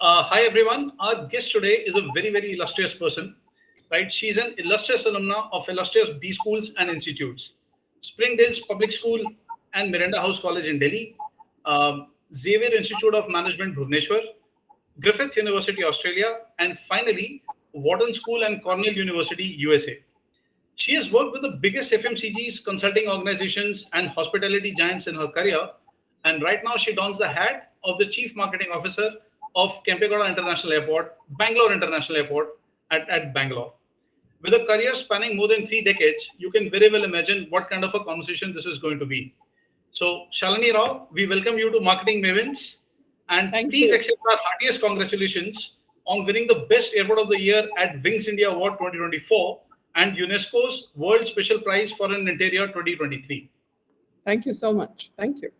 Hi everyone. Our guest today is a very illustrious person, right? She's an illustrious alumna of illustrious B schools and institutes, Springdale's Public School and Miranda House College in Delhi, Xavier Institute of Management Bhubaneswar, Griffith University Australia, and finally Wharton School and Cornell University USA. She has worked with the biggest FMCGs, consulting organizations, and hospitality giants in her career. And right now, she dons the hat of the Chief Marketing Officer of Kempegowda International Airport, Bangalore International Airport at Bangalore. With a career spanning more than 3 decades, you can very well imagine what kind of a conversation this is going to be. So, Shalini Rao, we welcome you to Marketing Mavens. And Thank please you. accept our heartiest congratulations on winning the Best Airport of the Year at Wings India Award 2024 and UNESCO's World Special Prize for an Interior 2023. Thank you so much. Thank you.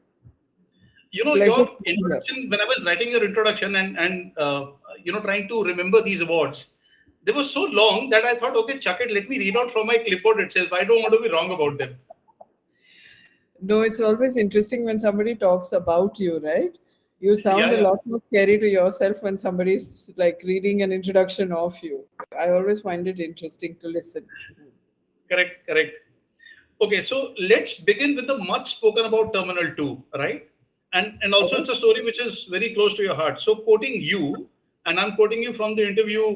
You know, Pleasure your to be here. introduction, when I was writing your introduction and trying to remember these awards, they were so long that I thought, okay, chuck it, let me read out from my clipboard itself. I don't want to be wrong about them. No, it's always interesting when somebody talks about you, right? You sound Yeah. a lot more scary to yourself when somebody's like reading an introduction of you. I always find it interesting to listen. Correct. Okay, so let's begin with the much spoken about Terminal 2, right? And also it's a story which is very close to your heart. So quoting you, and I'm quoting you from the interview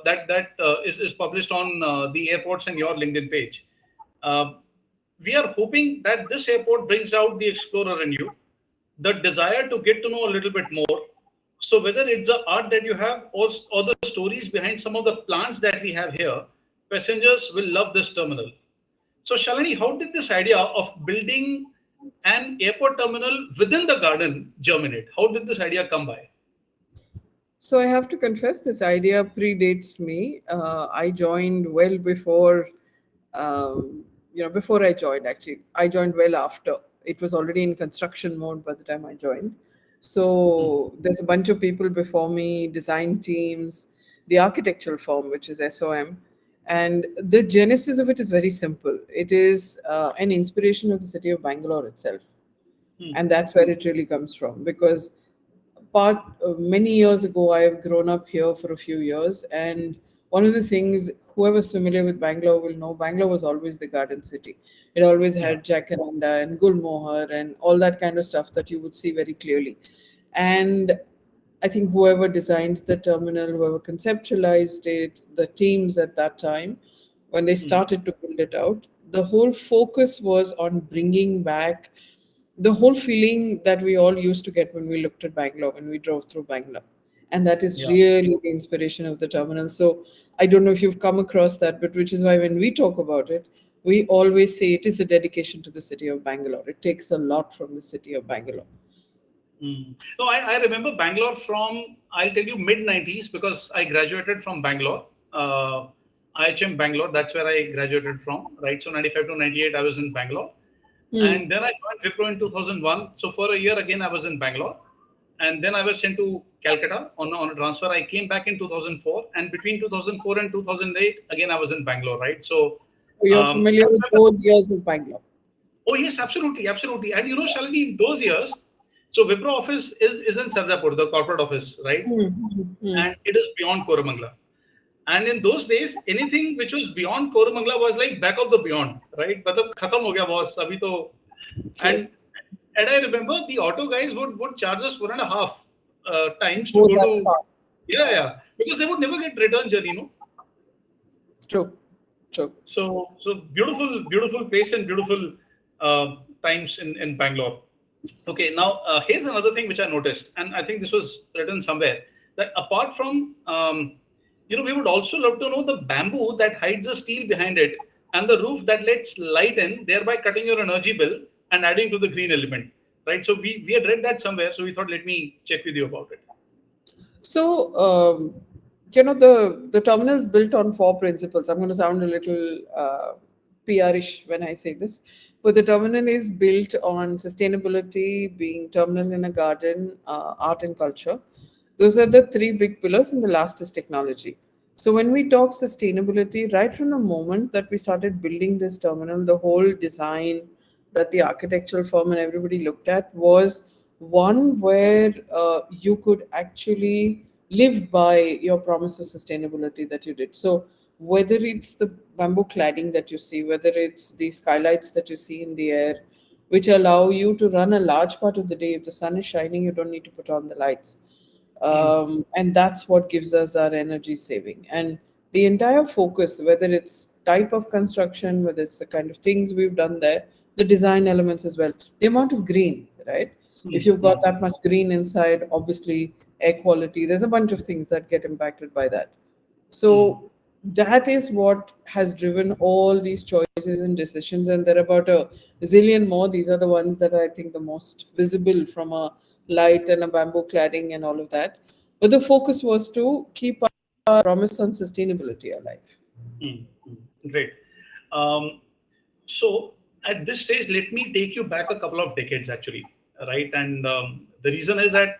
that is published on the airports and your LinkedIn page. We are hoping that this airport brings out the explorer in you, the desire to get to know a little bit more. So whether it's the art that you have or the stories behind some of the plants that we have here, passengers will love this terminal. So Shalini, how did this idea of building an airport terminal within the garden germinate? How did this idea come by? So I have to confess, this idea predates me. I joined well before, before I joined, actually. I joined well after. It was already in construction mode by the time I joined. So there's a bunch of people before me, design teams, the architectural firm, which is SOM. And the genesis of it is very simple. It is an inspiration of the city of Bangalore itself. And that's where it really comes from. Because many years ago, I have grown up here for a few years. And one of the things, whoever's familiar with Bangalore will know, Bangalore was always the garden city. It always had jacaranda and gulmohar and all that kind of stuff that you would see very clearly. And I think whoever designed the terminal, whoever conceptualized it, the teams at that time, when they started to build it out, the whole focus was on bringing back the whole feeling that we all used to get when we looked at Bangalore, when we drove through Bangalore. And that is really the inspiration of the terminal. So I don't know if you've come across that, but which is why when we talk about it, we always say it is a dedication to the city of Bangalore. It takes a lot from the city of Bangalore. No, I remember Bangalore from, I'll tell you, mid-90s because I graduated from Bangalore. IHM Bangalore, that's where I graduated from, right? So 95 to 98, I was in Bangalore. And then I joined Wipro in 2001. So for a year again, I was in Bangalore. And then I was sent to Calcutta on a transfer. I came back in 2004. And between 2004 and 2008, again, I was in Bangalore, right? So you're familiar with those years of Bangalore? Oh, yes, absolutely. And you know, Shalini, in those years, so Wipro office is in Sarjapur, the corporate office, right? And it is beyond Koramangala. And in those days, anything which was beyond Koramangala was like back of the beyond, right? Matlab khatam ho gaya boss, abhi to. And I remember the auto guys would charge us 1.5 times to go to. Yeah. Because they would never get return journey, no? True. So beautiful place and beautiful times in Bangalore. Okay, now here's another thing which I noticed, and I think this was written somewhere, that apart from we would also love to know the bamboo that hides the steel behind it and the roof that lets light in, thereby cutting your energy bill and adding to the green element, right? So we had read that somewhere, so we thought, let me check with you about it. So, the terminal is built on 4 principles. I'm going to sound a little PR-ish when I say this, but the terminal is built on sustainability, being terminal in a garden, art and culture. Those are the 3 big pillars, and the last is technology. So when we talk sustainability, right from the moment that we started building this terminal, the whole design that the architectural firm and everybody looked at was one where you could actually live by your promise of sustainability that you did. So whether it's the bamboo cladding that you see, whether it's the skylights that you see in the air, which allow you to run a large part of the day. If the sun is shining, you don't need to put on the lights. Hmm. And that's what gives us our energy saving. And the entire focus, whether it's type of construction, whether it's the kind of things we've done there, the design elements as well, the amount of green, right? If Hmm. you've got Hmm. that much green inside, obviously air quality, there's a bunch of things that get impacted by that. Hmm. So that is what has driven all these choices and decisions, and there are about a zillion more. These are the ones that I think the most visible, from a light and a bamboo cladding and all of that. But the focus was to keep our promise on sustainability alive. Hmm. Hmm. Great. Um, so at this stage, let me take you back a couple of decades, actually, right? And the reason is that,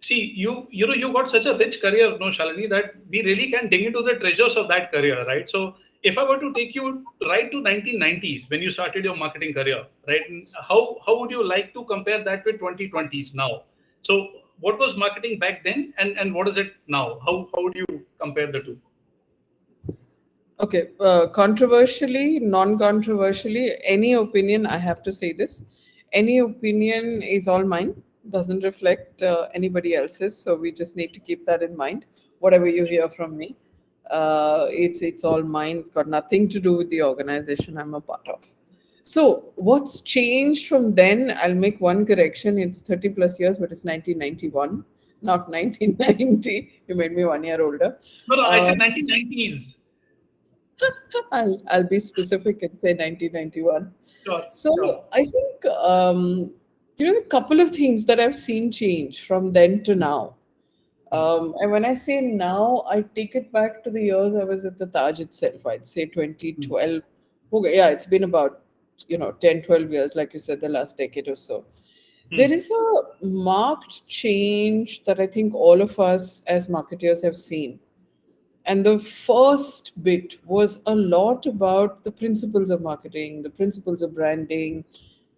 see, you got such a rich career, no, Shalini, that we really can dig into the treasures of that career, right? So if I were to take you right to 1990s when you started your marketing career, right? And how would you like to compare that with 2020s now? So what was marketing back then, and what is it now? How would you compare the two? Okay, controversially, non-controversially, any opinion, I have to say this, any opinion is all mine, doesn't reflect anybody else's. So we just need to keep that in mind. Whatever you hear from me, it's all mine. It's got nothing to do with the organization I'm a part of. So what's changed from then? I'll make one correction. It's 30 plus years, but it's 1991, not 1990. You made me 1 year older. No, no, I Uh, said 1990s. I'll be specific and say 1991. Sure, sure. So I think a couple of things that I've seen change from then to now. Hmm. And when I say now, I take it back to the years I was at the Taj itself. I'd say Hmm. 2012. Okay, yeah, it's been about 10, 12 years, like you said, the last decade or so. There Hmm. is a marked change that I think all of us as marketers have seen, and the first bit was a lot about the principles of marketing, the principles of branding,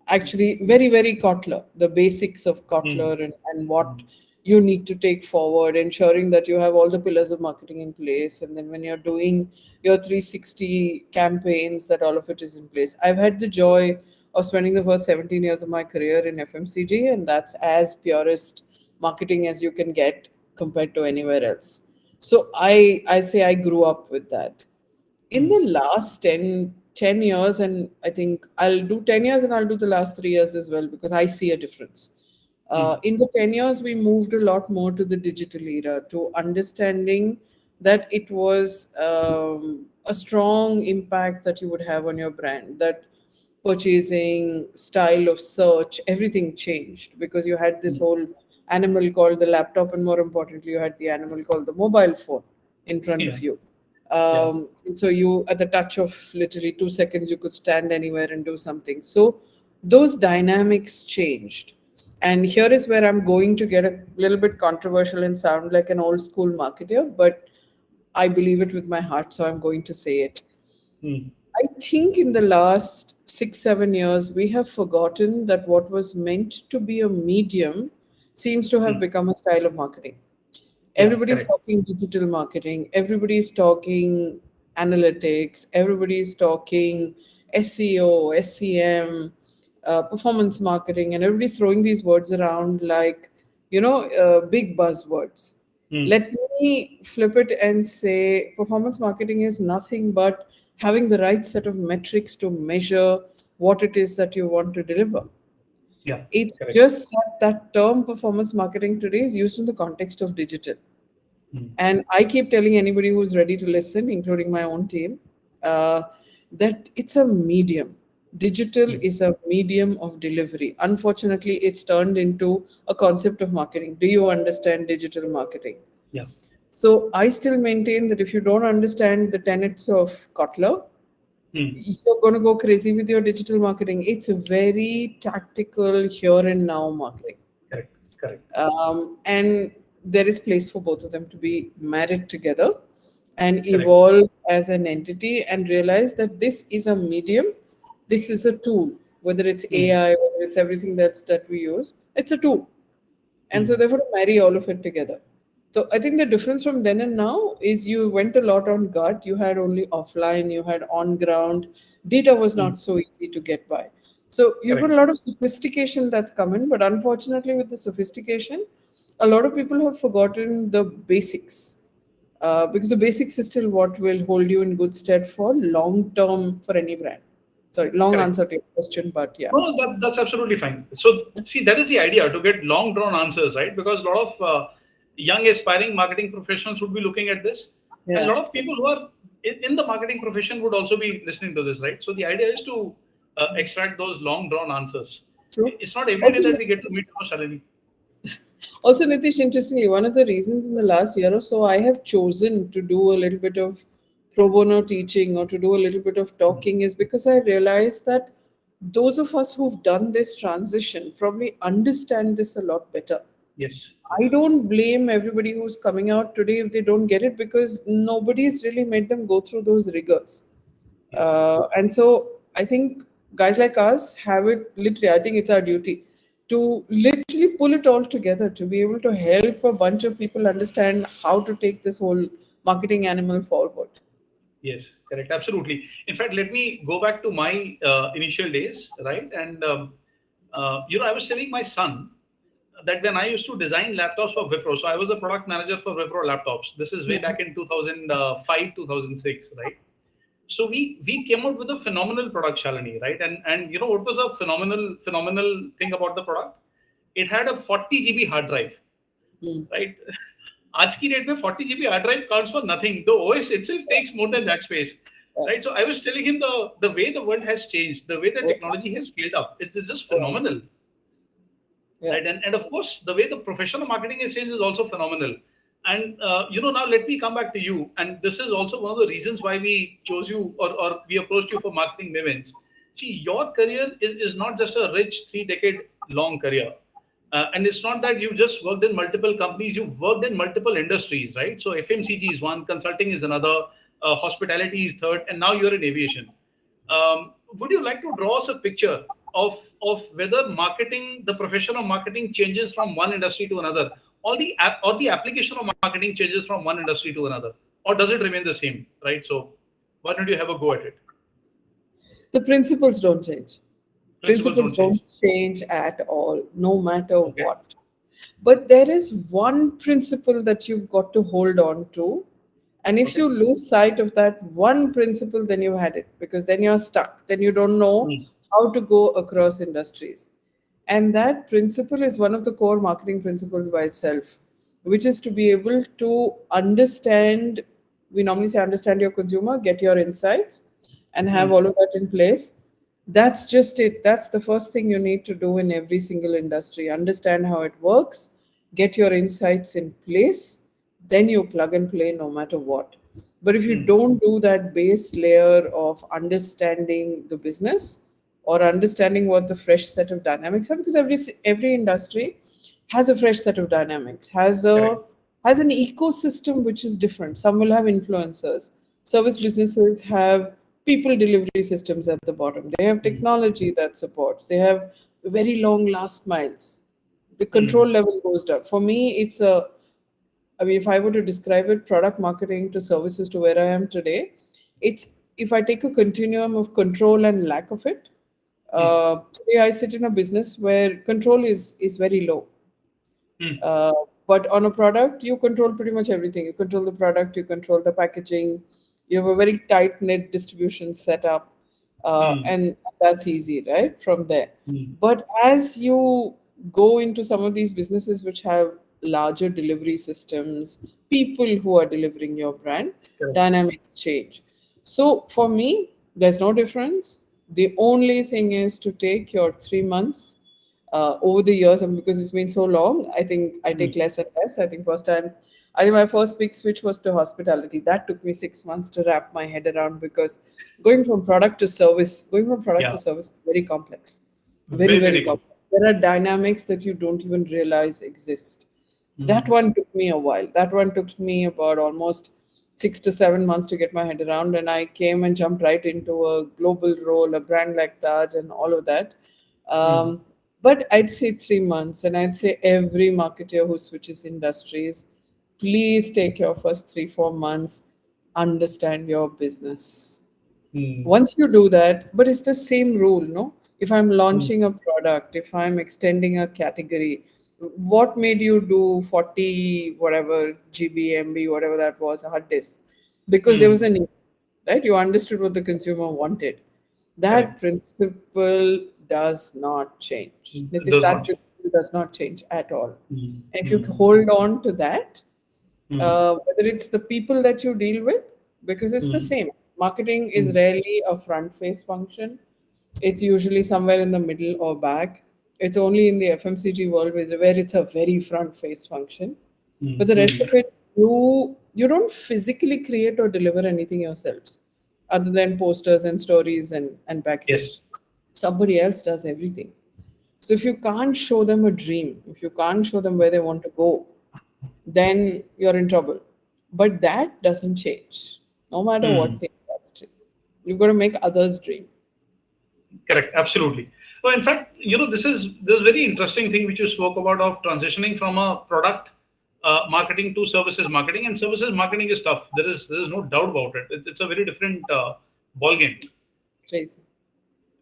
actually very, very Kotler, the basics of Hmm. Kotler, and what Hmm. you need to take forward, ensuring that you have all the pillars of marketing in place. And then when you're doing your 360 campaigns, that all of it is in place. I've had the joy of spending the first 17 years of my career in FMCG, and that's as purest marketing as you can get compared to anywhere else. So I say I grew up with that. In Hmm. the last 10 years, and I think I'll do 10 years and I'll do the last 3 years as well, because I see a difference. Hmm. In the 10 years, we moved a lot more to the digital era, to understanding that it was a strong impact that you would have on your brand, that purchasing, style of search, everything changed because you had this Hmm. whole animal called the laptop, and more importantly, you had the animal called the mobile phone in front Yeah. of you. Yeah. So you, at the touch of literally 2 seconds, you could stand anywhere and do something. So those dynamics changed. And here is where I'm going to get a little bit controversial and sound like an old school marketer, but I believe it with my heart, so I'm going to say it. Hmm. I think in the last 6, 7 years, we have forgotten that what was meant to be a medium seems to have Hmm. become a style of marketing. Yeah. Everybody's Correct. talking digital marketing, everybody's talking analytics, everybody's talking SEO, SEM, performance marketing, and everybody's throwing these words around like, big buzzwords. Hmm. Let me flip it and say performance marketing is nothing but having the right set of metrics to measure what it is that you want to deliver. Yeah. It's Correct. just that that term performance marketing today is used in the context of digital. Hmm. And I keep telling anybody who's ready to listen, including my own team, uh, that it's a medium. Digital Hmm. is a medium of delivery. Unfortunately, it's turned into a concept of marketing. Do you understand digital marketing? Yeah. So I still maintain that if you don't understand the tenets of Kotler, Hmm. you're going to go crazy with your digital marketing. It's a very tactical here and now marketing. Correct. Correct. And there is place for both of them to be married together and Correct. evolve as an entity and realize that this is a medium, this is a tool, whether it's Hmm. AI, whether it's everything that we use, it's a tool. And so Hmm. therefore to marry all of it together. So I think the difference from then and now is you went a lot on gut. You had only offline, you had on ground. Data was Mm. not so easy to get by. So you've got a Correct. lot of sophistication that's come in, but unfortunately, with the sophistication, a lot of people have forgotten the basics. Because the basics is still what will hold you in good stead for long term for any brand. Sorry, long Correct. answer to your question, but yeah. No, that's absolutely fine. So, see, that is the idea to get long drawn answers, right? Because a lot of young aspiring marketing professionals would be looking at this, and a Yeah, lot of people who are in the marketing profession would also be listening to this, right? So, the idea is to extract those long drawn answers. true. It's not every day Also, that we get to meet Shalini. Also, Nitish, interestingly, one of the reasons in the last year or so I have chosen to do a little bit of pro bono teaching or to do a little bit of talking is because I realized that those of us who've done this transition probably understand this a lot better. Yes, I yes, don't blame everybody who's coming out today if they don't get it because nobody's really made them go through those rigors. yes, And so I think guys like us have it literally, I think it's our duty to literally pull it all together to be able to help a bunch of people understand how to take this whole marketing animal forward. yes, correct, absolutely. In fact, let me go back to my initial days, right? And I was telling my son that when I used to design laptops for Wipro, so I was a product manager for Wipro laptops. This is way Hmm. back in 2005, 2006, right? So we came out with a phenomenal product, Shalini, right? And you know what was a phenomenal thing about the product? It had a 40 GB hard drive, Hmm. right? आज की date में 40 GB hard drive counts for nothing. The OS itself takes more than that space, Yeah. right? So I was telling him the way the world has changed, the way the Yeah. technology has scaled up, it is just Yeah. phenomenal, Yeah. right? And of course, the way the professional marketing has changed is also phenomenal. And now let me come back to you. And this is also one of the reasons why we chose you or we approached you for marketing Mavens. See, your career is not just a rich 3 decade long career. And it's not that you just worked in multiple companies, you've worked in multiple industries, right? So FMCG is one, consulting is another, hospitality is third, and now you're in aviation. Would you like to draw us a picture of whether marketing, the profession of marketing, changes from one industry to another, or the application of marketing changes from one industry to another, or does it remain the same, right? So, why don't you have a go at it? The principles don't change. Principles Principles don't don't change. change at all, no matter Okay. what. But there is one principle that you've got to hold on to. And if Okay. you lose sight of that one principle, then you've had it because then you're stuck. Then you don't know Mm, how to go across industries. And that principle is one of the core marketing principles by itself, which is to be able to understand. We normally say understand your consumer, get your insights, and have mm, all of that in place. That's just it. That's the first thing you need to do in every single industry. Understand how it works, get your insights in place, then you plug and play no matter what. But if you mm, don't do that base layer of understanding the business or understanding what the fresh set of dynamics are, because every industry has a fresh set of dynamics, correct. has an ecosystem which is different. Some will have influencers. Service businesses have people delivery systems at the bottom. They have Mm, technology that supports. They have very long last miles. The control mm, level goes down. For me, it's a I mean, if I were to describe it, product marketing to services to where I am today, it's if I take a continuum of control and lack of it. mm, Today, I sit in a business where control is very low. mm, Uh, but on a product, you control pretty much everything. You control the product, you control the packaging, you have a very tight knit distribution setup, mm, and that's easy, right? From there. mm, But as you go into some of these businesses which have larger delivery systems, people who are delivering your brand, correct. dynamics change. So for me, there's no difference. The only thing is to take your 3 months over the years, and because it's been so long, I think I take Mm, less and less. I think my first big switch was to hospitality. That took me 6 months to wrap my head around because going from product to yeah, service is very complex, very, very, very very good. complex. There are dynamics that you don't even realize exist. That Mm, one took me a while. That one took me about almost 6 to 7 months to get my head around, and I came and jumped right into a global role, a brand like Taj, and all of that. mm, But I'd say 3 months, and I'd say every marketer who switches industries, please take your first 3 4 months, understand your business. Hmm. Once you do that, but it's the same rule, no? If I'm Hmm. launching a product, if I'm extending a category, what made you do 40 whatever GB, MB, whatever that was, a hard disk? Because there was Hmm. a need, right? You understood what the consumer wanted. That Correct. principle does not change. It Nitish, does that not change. principle does not change at all. Hmm. And if you Hmm. hold on to that, Hmm. whether it's the people that you deal with, because it's the Hmm. same. Marketing is Hmm. rarely a front face function. It's usually somewhere in the middle or back. It's only in the FMCG world where it's a very front face function. Hmm. But the rest Hmm. of it, you don't physically create or deliver anything yourselves, other than posters and stories and packaging. Yes. Somebody else does everything. So if you can't show them a dream, if you can't show them where they want to go, then you're in trouble. But that doesn't change, no matter Hmm. what the industry. You've got to make others dream. Correct. Absolutely. Well, in fact, this very interesting thing which you spoke about of transitioning from a product marketing to services marketing, and services marketing is tough. There is no doubt about it. It's a very different ball game. Crazy.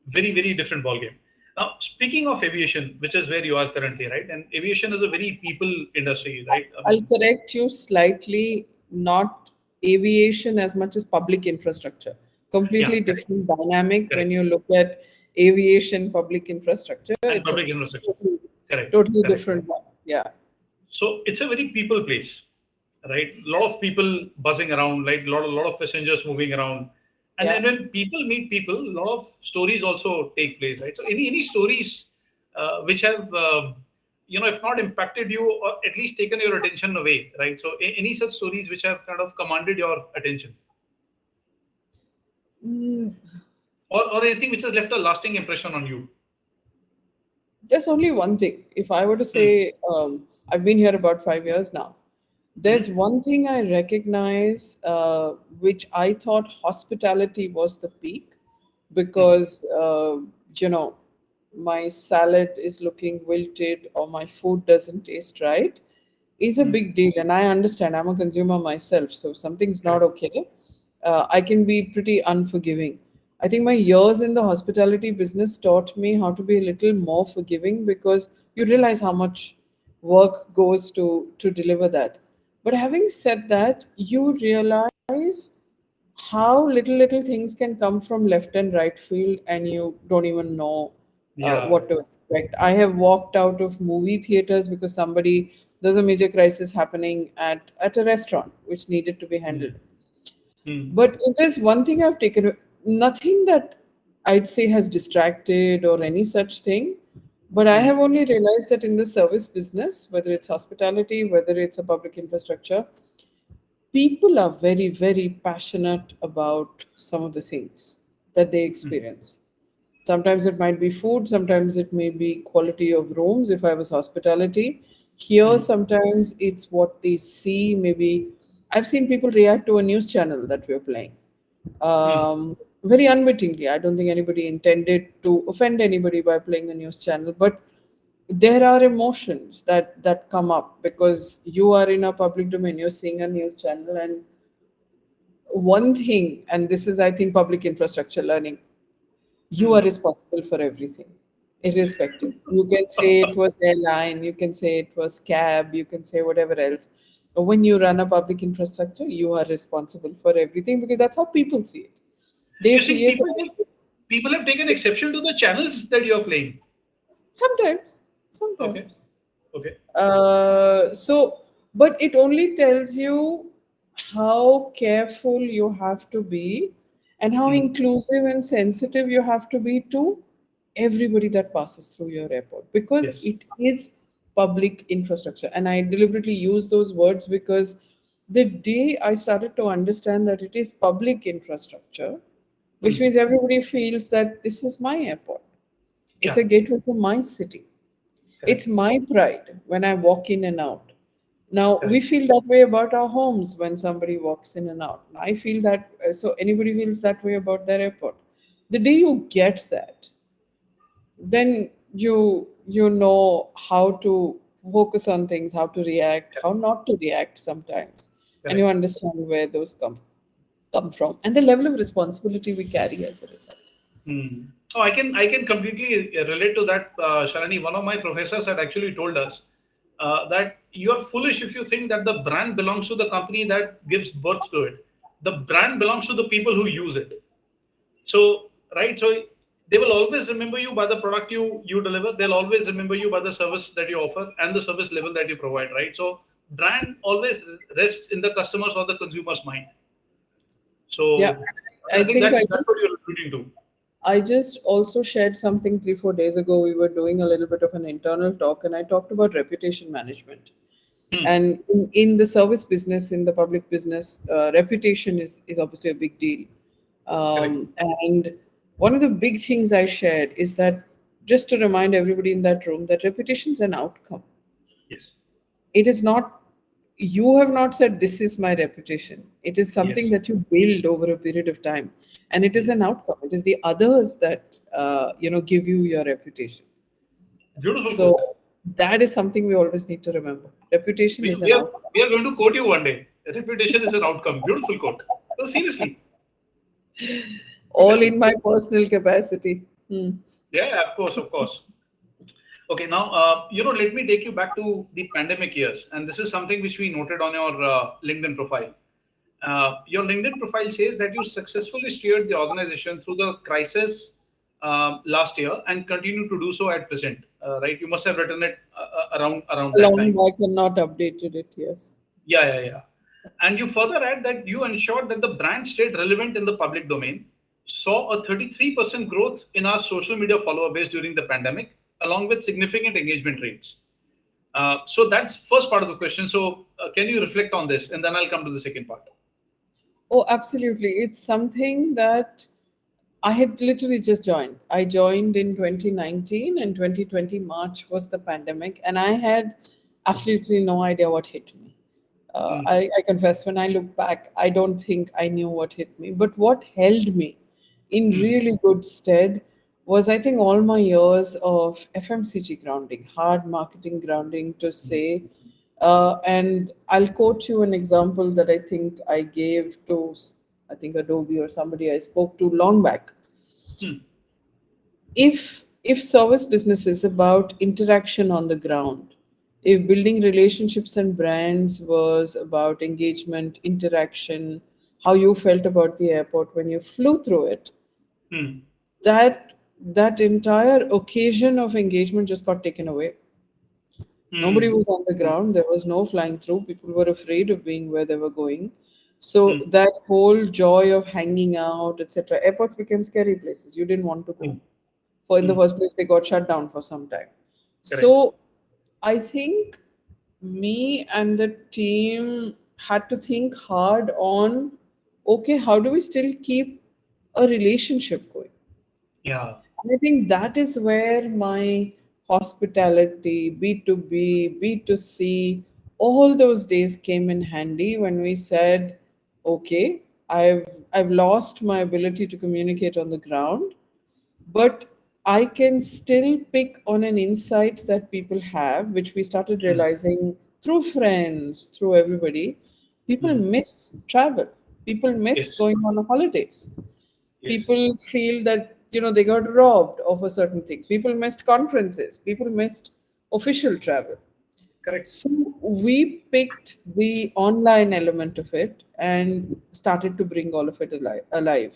Very different ball game. Now, speaking of aviation, which is where you are currently, right? And aviation is a very people industry, right? I I'll mean, correct you slightly, not aviation as much as public infrastructure. yeah, Completely correct, different dynamic when correct. you look at aviation, public infrastructure. And It's a public infrastructure, totally, correct, totally correct. different one. Yeah. So it's a very people place, right? A lot of people buzzing around, like a lot of passengers moving around, and Yeah. then when people meet people, a lot of stories also take place, right? So any stories which have if not impacted you or at least taken your attention away, right? So any such stories which have kind of commanded your attention, Mm, or anything which has left a lasting impression on you. there's only one thing. If I were to Hmm. say, I've been here about 5 years now. There's Hmm. one thing I recognize, which I thought hospitality was the peak Hmm. because, my salad is looking wilted or my food doesn't taste right is a Hmm. big deal. And I understand I'm a consumer myself. So if something's not Correct. okay, I can be pretty unforgiving. I think my years in the hospitality business taught me how to be a little more forgiving because you realize how much work goes to deliver that. But having said that, you realize how little things can come from left and right field and you don't even know Yeah. what to expect. I have walked out of movie theaters because there's a major crisis happening at a restaurant which needed to be Hmm. handled. Hmm. But if there's one thing I've taken, nothing that I'd say has distracted or any such thing. But I Hmm. have only realized that in the service business, whether it's hospitality, whether it's a public infrastructure, people are very passionate about some of the things that they Hmm. experience. Sometimes it might be food, sometimes it may be quality of rooms if I was hospitality. Here, Hmm. sometimes it's what they see. Maybe I've seen people react to a news channel that we're playing. Hmm. Very unwittingly. I don't think anybody intended to offend anybody by playing a news channel, but there are emotions that come up because you are in a public domain, you're seeing a news channel, and one thing, and this is I think public infrastructure learning, you are Hmm. responsible for everything, irrespective. You can say it was airline, you can say it was cab, you can say whatever else. But when you run a public infrastructure, you are responsible for everything because that's how people see it. They You think see it people have taken exception to the channels that you're playing? sometimes, Okay. sometimes. Okay. But it only tells you how careful you have to be and how Hmm. inclusive and sensitive you have to be to everybody that passes through your airport because Yes. it is public infrastructure. And I deliberately use those words because the day I started to understand that it is public infrastructure, which Hmm. means everybody feels that this is my airport, it's Yeah. a gateway to my city, it's Correct. my pride when I walk in and out. Now, we Correct. feel that way about our homes when somebody walks in and out. I feel that, so anybody feels that way about their airport. The day you get that, then you know how to focus on things, how to react, how not to react sometimes, and you Correct. understand where those come from, and the level of responsibility we carry as a result. Hmm. Oh, I can completely relate to that, Shalini. One of my professors had actually told us that you are foolish if you think that the brand belongs to the company that gives birth to it. The brand belongs to the people who use it. So, right, so they will always remember you by the product you deliver. They'll always remember you by the service that you offer and the service level that you provide, right? So, brand always rests in the customer's or the consumer's mind. Yeah, So, I I think think that's what you're alluding to. I just also shared something 3 4 days ago. We were doing a little bit of an internal talk, and I talked about reputation management. Hmm. And in the service business, in the public business, reputation is obviously a big deal. Correct. And one of the big things I shared is that, just to remind everybody in that room, that reputation is an outcome. Yes. It is not, you have not said, this is my reputation. It is something Yes. that you build over a period of time. And it is Yes. an outcome. It is the others that, give you your reputation. Beautiful quote. So that is something we always need to remember. Reputation We, is we an are outcome. we are going to quote you one day. Reputation is an outcome. Beautiful quote. No, seriously. All Amazing. in my personal capacity. Hmm. Yeah, of course, of course. Okay, now let me take you back to the pandemic years, and this is something which we noted on your LinkedIn profile. Your LinkedIn profile says that you successfully steered the organization through the crisis last year and continue to do so at present. Right? You must have written it around that Long time. back and not updated it, yes. Yeah, yeah, yeah. And you further add that you ensured that the brand stayed relevant in the public domain, saw a 33% growth in our social media follower base during the pandemic, along with significant engagement rates. So that's first part of the question. So can you reflect on this, and then I'll come to the second part. Oh, absolutely. It's something that I had literally just joined. I joined in 2019, and 2020 March was the pandemic, and I had absolutely no idea what hit me. Hmm, I confess, when I look back, I don't think I knew what hit me. But what held me in hmm, really good stead was, I think, all my years of FMCG grounding, hard marketing grounding to say. And I'll quote you an example that I think I gave to, I think, Adobe or somebody I spoke to long back. hmm, If service business is about interaction on the ground, if building relationships and brands was about engagement, interaction, how you felt about the airport when you flew through it, hmm, that entire occasion of engagement just got taken away. Nobody hmm, was on the ground. There was no flying through. People were afraid of being where they were going. So hmm, that whole joy of hanging out, etc. Airports became scary places. You didn't want to go. hmm, For in the hmm. first place, they got shut down for some time. Correct. So I think me and the team had to think hard on, okay, how do we still keep a relationship going? Yeah. And I think that is where my hospitality, B2B, B2C, all those days came in handy when we said, okay, I've lost my ability to communicate on the ground, but I can still pick on an insight that people have, which we started Hmm, realizing through friends, through everybody. People hmm. miss travel. People miss Yes. going on holidays. Yes. People feel that they got robbed of a certain things. People missed conferences. People missed official travel. Correct. So we picked the online element of it and started to bring all of it alive,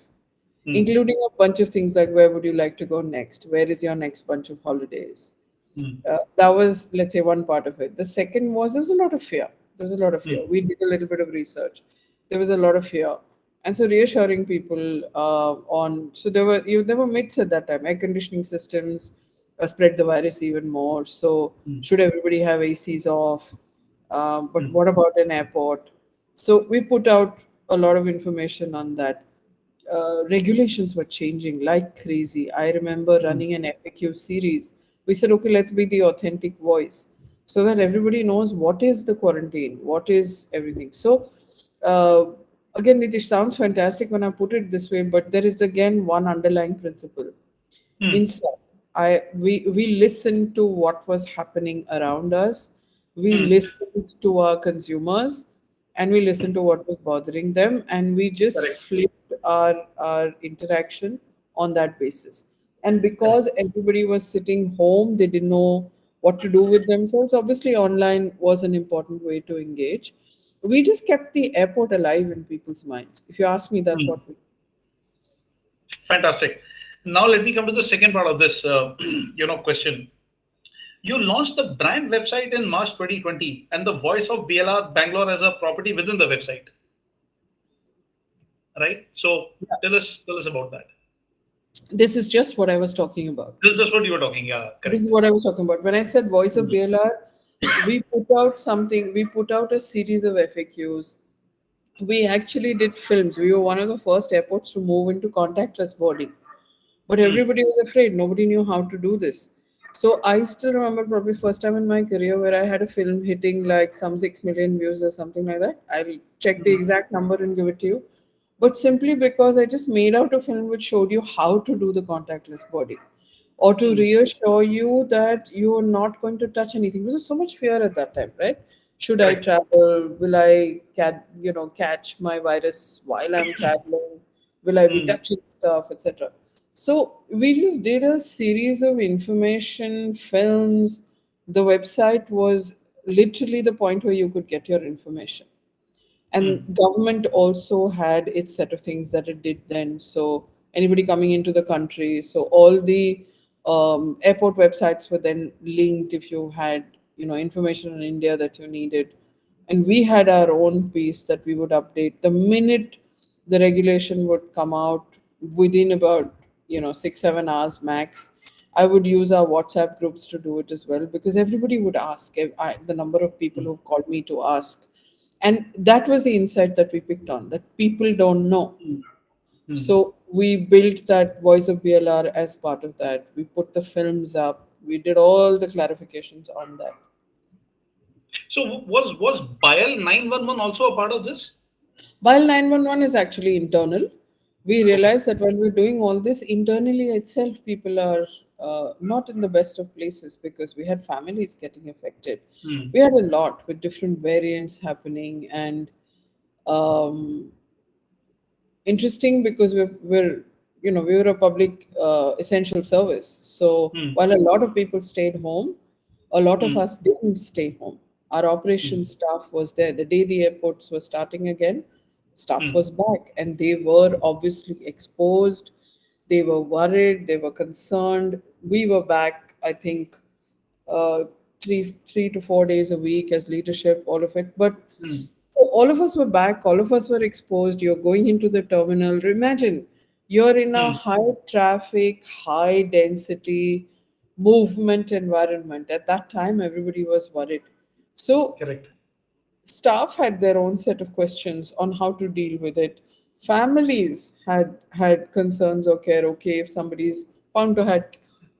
Hmm, including a bunch of things like, where would you like to go next? Where is your next bunch of holidays? hmm, That was, let's say, one part of it. The second was, there was a lot of fear. There was a lot of fear. hmm, We did a little bit of research. There was a lot of fear, and so reassuring people on. So there were myths at that time. Air conditioning systems spread the virus even more. So hmm, should everybody have ACs off? But hmm, what about an airport? So we put out a lot of information on that. Regulations were changing like crazy. I remember hmm. running an FAQ series. We said, okay, let's be the authentic voice so that everybody knows what is the quarantine, what is everything. So, uh, again, it sounds fantastic when I put it this way, but there is again one underlying principle. Hmm. Inside, we listened to what was happening around us, We Hmm. listened to our consumers and we listened to what was bothering them, and we just Correct. flipped our interaction on that basis. And Correct. because everybody was sitting home, they didn't know what to do with themselves. Obviously, online was an important way to engage. We just kept the airport alive in people's minds. If you ask me, that's Hmm. what we. Fantastic. Now let me come to the second part of this, question. You launched the brand website in March 2020, and the voice of BLR Bangalore as a property within the website, right? So tell us about that. This is just what I was talking about. This what you were talking. Yeah, This is correct. what I was talking about. When I said voice of Hmm. BLR, we put out a series of FAQs. We actually did films. We were one of the first airports to move into contactless boarding. But Hmm. everybody was afraid. Nobody knew how to do this. So I still remember probably first time in my career where I had a film hitting like some 6 million views or something like that. I'll check the Hmm. exact number and give it to you. But simply because I just made out a film which showed you how to do the contactless boarding, or to Hmm. reassure you that you are not going to touch anything. There was so much fear at that time, right? Should I Correct. travel? Will I catch my virus while I'm traveling? Will I be Hmm. touching stuff, etc.? So we just did a series of information films. The website was literally the point where you could get your information, and Hmm. government also had its set of things that it did then. So anybody coming into the country, so all the airport websites were then linked if you had information on India that you needed. And we had our own piece that we would update the minute the regulation would come out, within about 6-7 hours max. I would use our WhatsApp groups to do it as well, because everybody would ask. The number of people who called me to ask, and that was the insight that we picked on, that people don't know. Hmm. Hmm. So we built that voice of BLR as part of that. We put the films up, we did all the clarifications on that. So was BIAL 911 also a part of this? While 911 is actually internal, we Okay. realized that while we're doing all this internally itself, people are not in the best of places, because we had families getting affected. Hmm. We had a lot with different variants happening, and um, interesting because we were a public essential service. So Hmm. while a lot of people stayed home, a lot of Hmm. us didn't stay home. Our Hmm. operations staff was there the day the airports were starting again. Staff Hmm. was back, and they were obviously exposed. They were worried, they were concerned. We were back, I think, uh, three to 4 days a week as leadership, all of it. But Hmm. so all of us were back, all of us were exposed. You're going into the terminal. Imagine you're in a Hmm. high traffic, high density movement environment. At that time, everybody was worried. So Correct. staff had their own set of questions on how to deal with it. Families had concerns or care. Okay, if somebody's found to had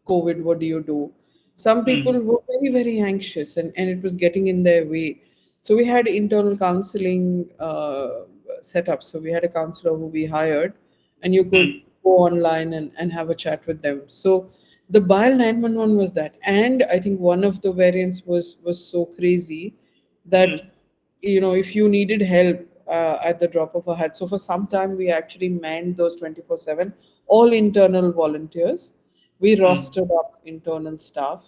COVID, what do you do? Some people Hmm. were very anxious, and it was getting in their way. So we had internal counseling set up. So we had a counselor who we hired, and you could Hmm. go online and have a chat with them. So the BIAL 911 was that. And I think one of the variants was so crazy that Hmm. if you needed help at the drop of a hat. So for some time we actually manned those 24/7, all internal volunteers. We Hmm. rostered up internal staff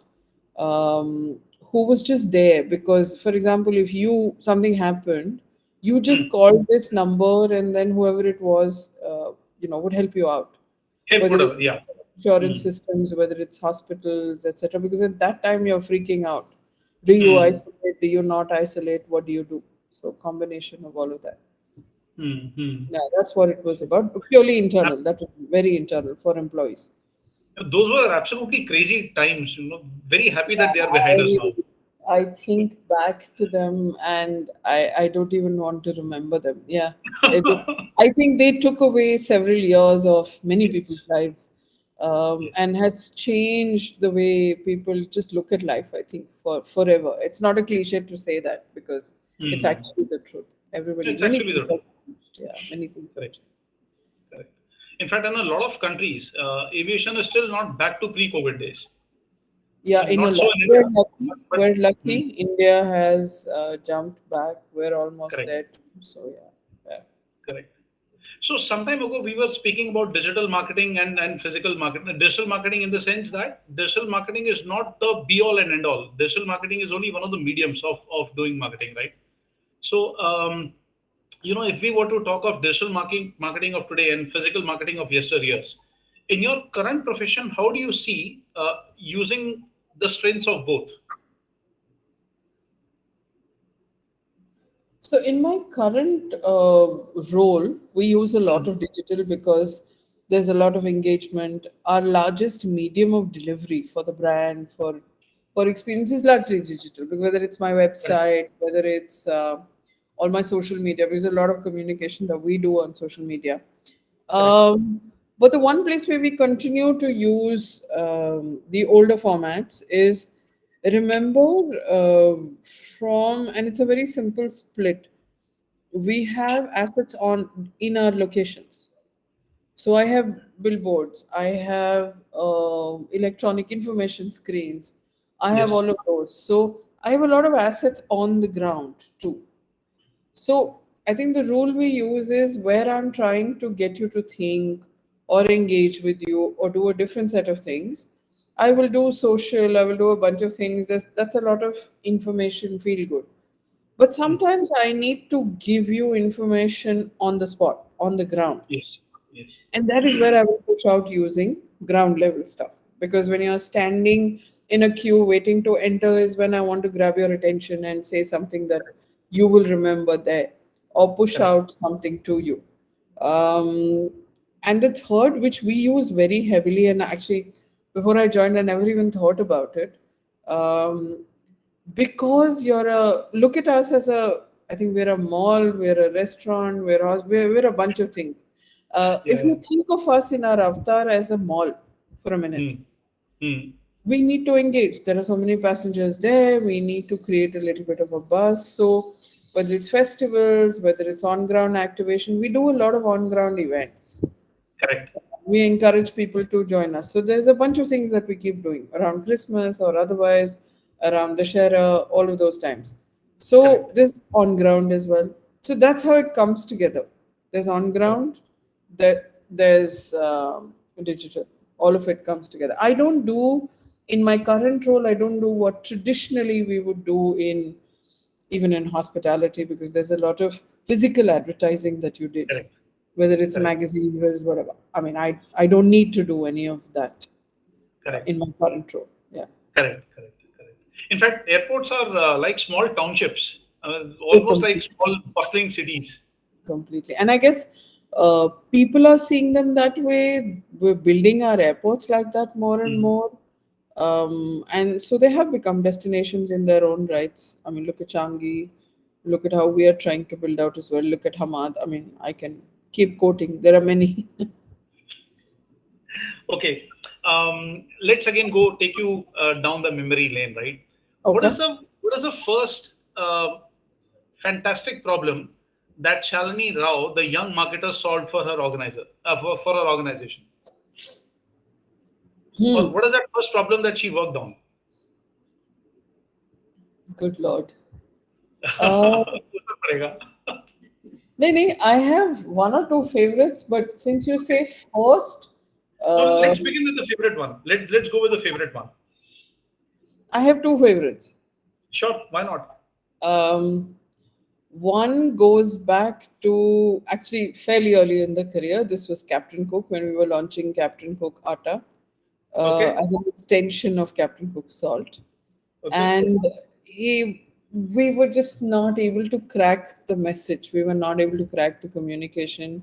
who was just there, because for example, if you something happened, you just Hmm. called this number, and then whoever it was would help you out, Help whether whatever. it's Yeah. insurance Hmm. systems, whether it's hospitals, etc. Because at that time you're freaking out. Do you Hmm. isolate? Do you not isolate? What do you do? So combination of all of that. Hmm. Hmm. Yeah, that's what it was about. Purely internal. That was very internal for employees. Those were absolutely crazy times. Very happy that they are behind us I now. I think back to them, and I don't even want to remember them. Yeah, I think they took away several years of many people's Yes. lives, Yes. and has changed the way people just look at life. I think for forever. It's not a cliche to say that, because it's Hmm. actually the truth. Everybody, It's many actually things the have truth. changed. Yeah, many things have Correct. changed. Correct. In fact, in a lot of countries, aviation is still not back to pre-COVID days. Yeah, in a Not so lot. in India, We're lucky. but We're lucky. hmm, India has jumped back. We're almost correct, there. So yeah. Yeah. correct. So some time ago, we were speaking about digital marketing and physical marketing. Digital marketing in the sense that digital marketing is not the be all and end all. Digital marketing is only one of the mediums of doing marketing, right? So, if we were to talk of digital marketing of today and physical marketing of yesteryears, in your current profession, how do you see using the strengths of both? So in my current role, we use a lot Hmm, of digital because there's a lot of engagement. Our largest medium of delivery for the brand for experience is largely digital. Whether it's my correct, website, whether it's all my social media, there's a lot of communication that we do on social media. correct. But the one place where we continue to use the older formats is remember and it's a very simple split. We have assets on in our locations. So I have billboards, I have electronic information screens, I have Yes, all of those. So I have a lot of assets on the ground too. So I think the rule we use is where I'm trying to get you to think or engage with you or do a different set of things. I will do social, I will do a bunch of things. That's a lot of information, feel good. But hmm, sometimes I need to give you information on the spot, on the ground. yes, yes, And that is where I will push out using ground level stuff. Because when you're standing in a queue waiting to enter, is when I want to grab your attention and say something that you will remember there or push correct. out something to you. Um, and the third, which we use very heavily, and actually, before I joined, I never even thought about it. Um, because you're a look at us as a I think we're a mall, we're a restaurant, we're a bunch of things. Yeah, If yeah. you think of us in our avatar as a mall for a minute, Hmm, hmm, we need to engage. There are so many passengers there. We need to create a little bit of a buzz. So whether it's festivals, whether it's on ground activation, we do a lot of on ground events. correct, We encourage people to join us. So there's a bunch of things that we keep doing around Christmas or otherwise, around the Shara, all of those times. So correct, this on ground as well. So that's how it comes together. There's on correct, ground, there's digital. All of it comes together. I don't do in my current role. I don't do what traditionally we would do in even in hospitality because there's a lot of physical advertising that you did, correct, whether it's correct, magazines, whether it's whatever. I mean, I don't need to do any of that correct. in my current role. Yeah. Correct, correct, correct. In fact, airports are like small townships, Oh, almost like completely, small bustling cities. completely. And I guess people are seeing them that way. We're building our airports like that more and Mm, more. And so they have become destinations in their own rights. I mean, look at Changi, look at how we are trying to build out as well. Look at Hamad. I mean, I can keep quoting. There are many. okay, let's again go take you down the memory lane, right? What Okay. is the first fantastic problem that Shalini Rao, the young marketer, solved for her for her organization? Hmm. What is that first problem that she worked on? Good Lord. Uh, सोचना पड़ेगा. no, I have one or two favorites, but since you Okay, say first, so uh, let's begin with the favorite one. Let's go with the favorite one. I have two favorites. Sure, why not? Um, One goes back to actually fairly early in the career. This was Captain Cook when we were launching Captain Cook Atta Okay, as an extension of Captain Cook Salt. okay, And we were just not able to crack the message. We were not able to crack the communication.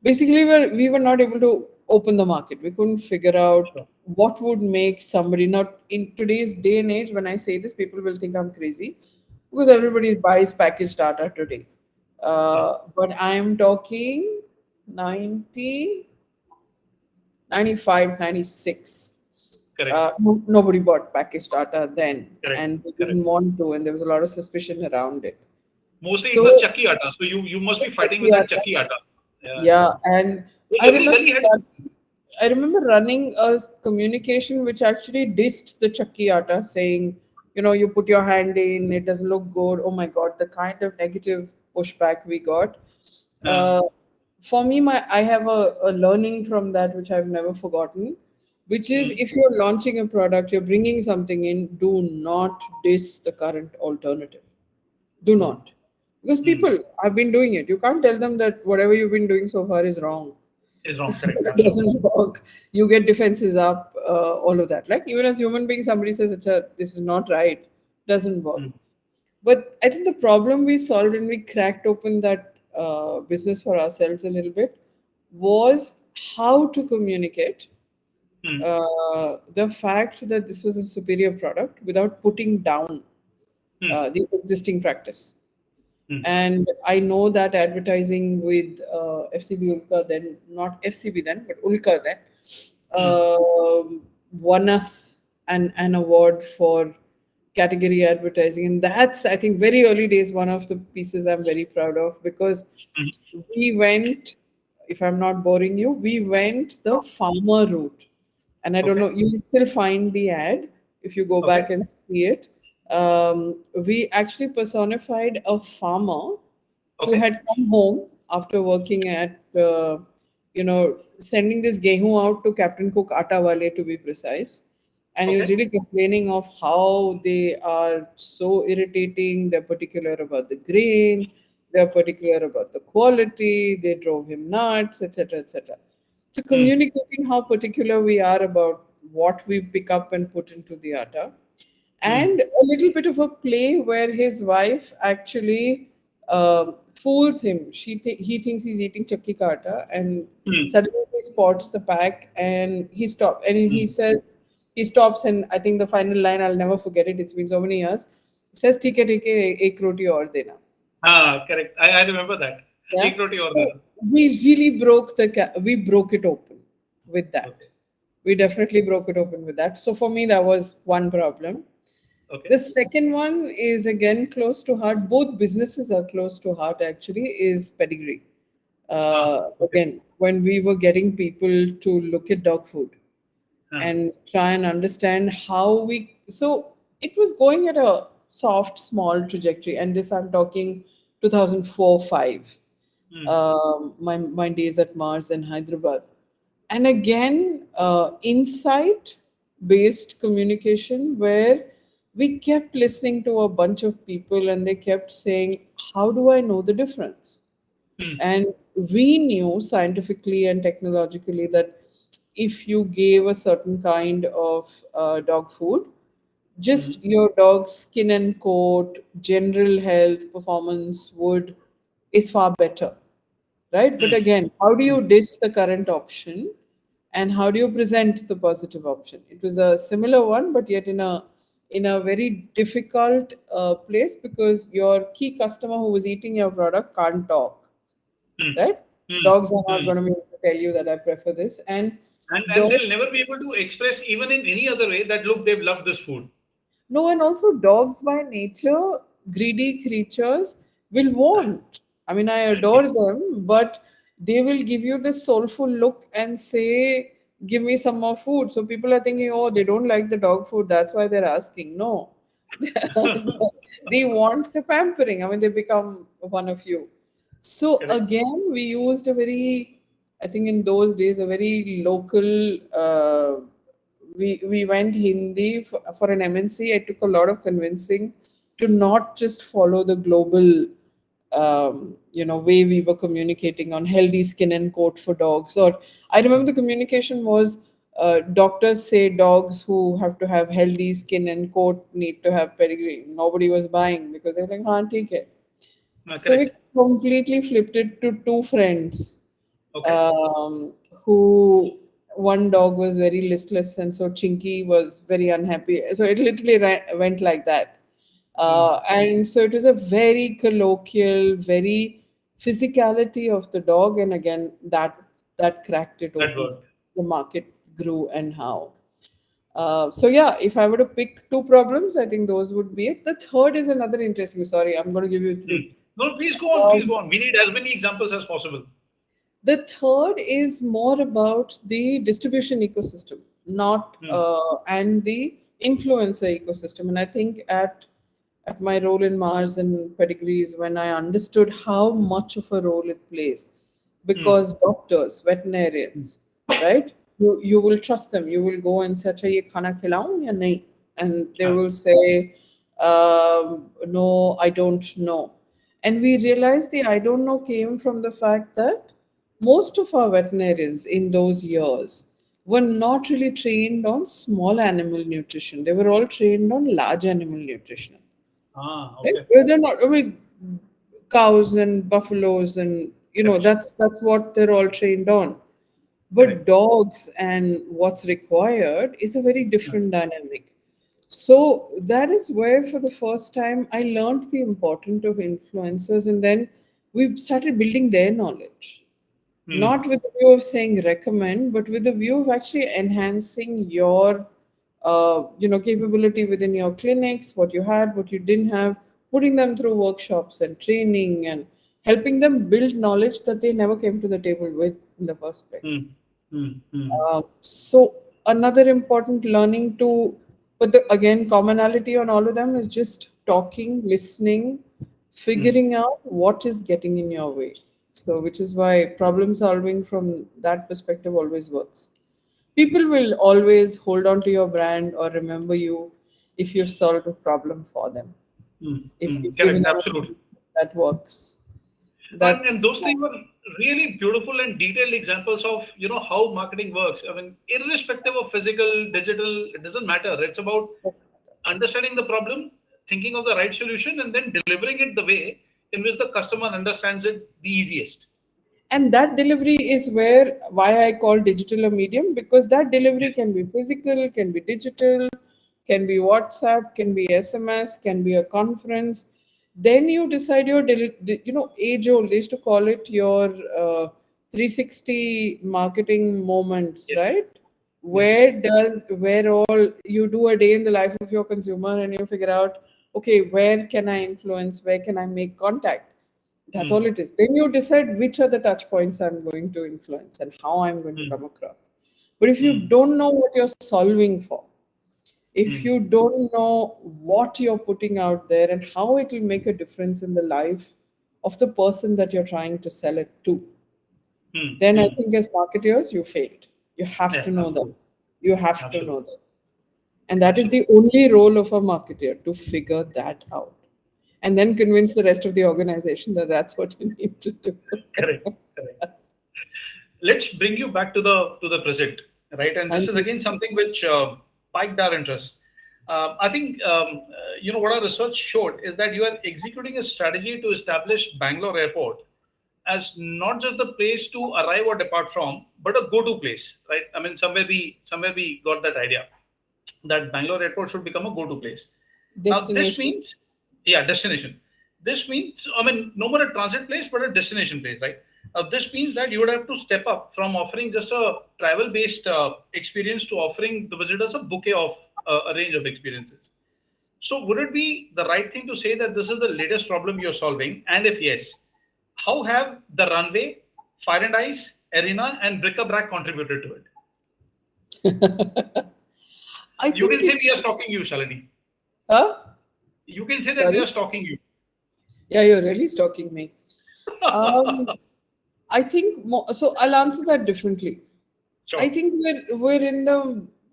Basically, we were not able to open the market. We couldn't figure out sure. what would make somebody not in today's day and age. When I say this, people will think I'm crazy because everybody buys packaged data today. Yeah, But I'm talking 90, 95, 96. correct, Nobody bought packaged data then, correct, and they correct. didn't want to, and there was a lot of suspicion around it. Mostly it was So, chakki atta. So you must be fighting with that yeah, chakki atta. Yeah, yeah. yeah, and So I every remember gully had. that. I remember running a communication which actually dissed the chakki atta, saying, you put your hand in, it doesn't look good. Oh my God, the kind of negative pushback we got. Uh, Uh, for me, I have a learning from that which I've never forgotten, which is mm, if you're launching a product, you're bringing something in, do not diss the current alternative. Do mm, not. Because mm. people have been doing it. You can't tell them that whatever you've been doing so far is wrong. Is wrong. Correct. It Absolutely. doesn't work. You get defenses up, all of that. Like even as human beings, somebody says, "Acha, this is not right," doesn't work. Mm, But I think the problem we solved when we cracked open that business for ourselves a little bit was how to communicate mm, the fact that this was a superior product without putting down mm, the existing practice. mm, And I know that advertising with FCB Ulka then, not FCB then, but Ulka then, mm. won us an award for category advertising. And that's, I think, very early days, one of the pieces I'm very proud of because Mhm. we went, if I'm not boring you, we went the farmer route. And I don't Okay. know, you still find the ad if you go Okay. back and see it. We actually personified a farmer who Okay. had come home after working at, sending this gehu out to Captain Cook Atta Wale to be precise. And he was Okay. really complaining of how they are so irritating, they're particular about the grain, they're particular about the quality, they drove him nuts, etc., etc. So Mm, communicating how particular we are about what we pick up and put into the atta, mm, and a little bit of a play where his wife actually fools him. He thinks he's eating chakki kata, and mm, suddenly he spots the pack and he stops. And he mm. says, he stops, and I think the final line, I'll never forget it. It's been so many years. Says, ठीक है, एक रोटी और देना. Ah, correct. I remember that. Yeah. एक रोटी और So देना. we really we broke it open with that. Okay. We definitely broke it open with that. So for me, that was one problem. Okay. The second one is again close to heart. Both businesses are close to heart actually, is pedigree. Ah, okay. Again, when we were getting people to look at dog food Ah, and try and understand how so it was going at a soft, small trajectory. And this I'm talking 2004, 5, mm, my days at Mars in Hyderabad. And again, insight based communication where we kept listening to a bunch of people and they kept saying, how do I know the difference? mm, And we knew scientifically and technologically that if you gave a certain kind of dog food, mm, just your dog's skin and coat, general health, performance would is far better, right? But mm, again, how do mm. you diss the current option and how do you present the positive option? It was a similar one, but yet in a very difficult place because your key customer who was eating your product can't talk, Mm, right? mm, Dogs are not mm. going to be able to tell you that I prefer this. And And the they'll never be able to express even in any other way that look they've loved this food. no, and also dogs by nature, greedy creatures, will want. I mean, I adore them, but they will give you this soulful look and say, "Give me some more food." So people are thinking, "Oh, they don't like the dog food. That's why they're asking." No, they want the pampering. I mean, they become one of you. So Correct. again, we used a very, I think in those days, a very local. We went Hindi for an MNC. It took a lot of convincing to not just follow the global, way we were communicating on healthy skin and coat for dogs. Or I remember the communication was doctors say dogs who have to have healthy skin and coat need to have pedigree. Nobody was buying because they're like, "Haan, theek hai." So we Correct. completely flipped it to two friends Okay. um, who one dog was very listless and so Chinky was very unhappy. So it literally went like that. Mm. And so it was a very colloquial, very physicality of the dog. And again, that cracked it That open. worked. The market grew and how. So yeah, if I were to pick two problems, I think those would be it. The third is another interesting. Sorry, I'm going to give you Mm. three. No, please go on. Please Was go on. We need as many examples as possible. The third is more about the distribution ecosystem, not Hmm. and the influencer ecosystem. And I think at my role in Mars and Pedigrees, when I understood how much of a role it plays, Hmm. because doctors, veterinarians, right? You will trust them. You will go and say, "अच्छा ये खाना खिलाऊं या नहीं?" And they Ah. will say, "No, I don't know." And we realized the "I don't know" came from the fact that most of our veterinarians in those years were not really trained on small animal nutrition. They were all trained on large animal nutrition. Ah. Right? Okay. Well, they're not. I mean, cows and buffaloes, and Correct. that's what they're all trained on. But Correct. dogs and what's required is a very Ah. different dynamic. So that is where, for the first time, I learned the importance of influencers, and then we started building their knowledge, Hmm. not with the view of saying recommend, but with the view of actually enhancing your capability within your clinics, what you had, what you didn't have, putting them through workshops and training, and helping them build knowledge that they never came to the table with in the first place. Hmm. Hmm. Hmm. So another important learning to, but again, commonality on all of them is just talking, listening, Hmm. figuring out what is getting in your way. So, which is why problem solving from that perspective always works. People will always hold on to your brand or remember you if you've solved a problem for them. Hmm. If Hmm. you've given Correct. them a Absolutely. solution that works. And That's those things were really beautiful and detailed examples of how marketing works. I mean, irrespective of physical, digital, it doesn't matter. It's about understanding the problem, thinking of the right solution, and then delivering it the way in which the customer understands it the easiest. and that delivery is where why I call digital a medium, because that delivery Yes. can be physical, can be digital, can be WhatsApp, can be SMS, can be a conference. Then you decide your age old, they used to call it your 360 marketing moments, Yes. right? Yes. Where all you do a day in the life of your consumer, and you figure out, okay, where can I influence, where can I make contact? That's Hmm. all it is. Then you decide which are the touch points I'm going to influence and how I'm going to Hmm. come across. But if you Hmm. don't know what you're solving for, if Hmm. you don't know what you're putting out there and how it will make a difference in the life of the person that you're trying to sell it to, Hmm. then I Hmm. think as marketers, you failed. You have to Yeah. know that. Absolutely. You have to Absolutely. know that. And that is the Absolutely. only role of a marketer, to figure that out and then convince the rest of the organization that that's what you need to do. Correct. Correct. Let's bring you back to the present, right? And this is Anju. again something which piqued our interest. I think what our research showed is that you are executing a strategy to establish Bangalore Airport as not just the place to arrive or depart from, but a go-to place, right? I mean, somewhere we got that idea that Bangalore Airport should become a go-to place. Now, this Destination. means, yeah, destination. This means, I mean, no more a transit place, but a destination place, right? This means that you would have to step up from offering just a travel-based experience to offering the visitors a bouquet of a range of experiences. So, would it be the right thing to say that this is the latest problem you're solving? And if yes, how have the runway, fire and ice, arena, and bric-a-brac contributed to it? I You think can say we it's are stalking you, Shalini. huh? You can say that we Sorry. are stalking you. Yeah, you're really stalking me. Um, I think so. I'll answer that differently. I Sure. think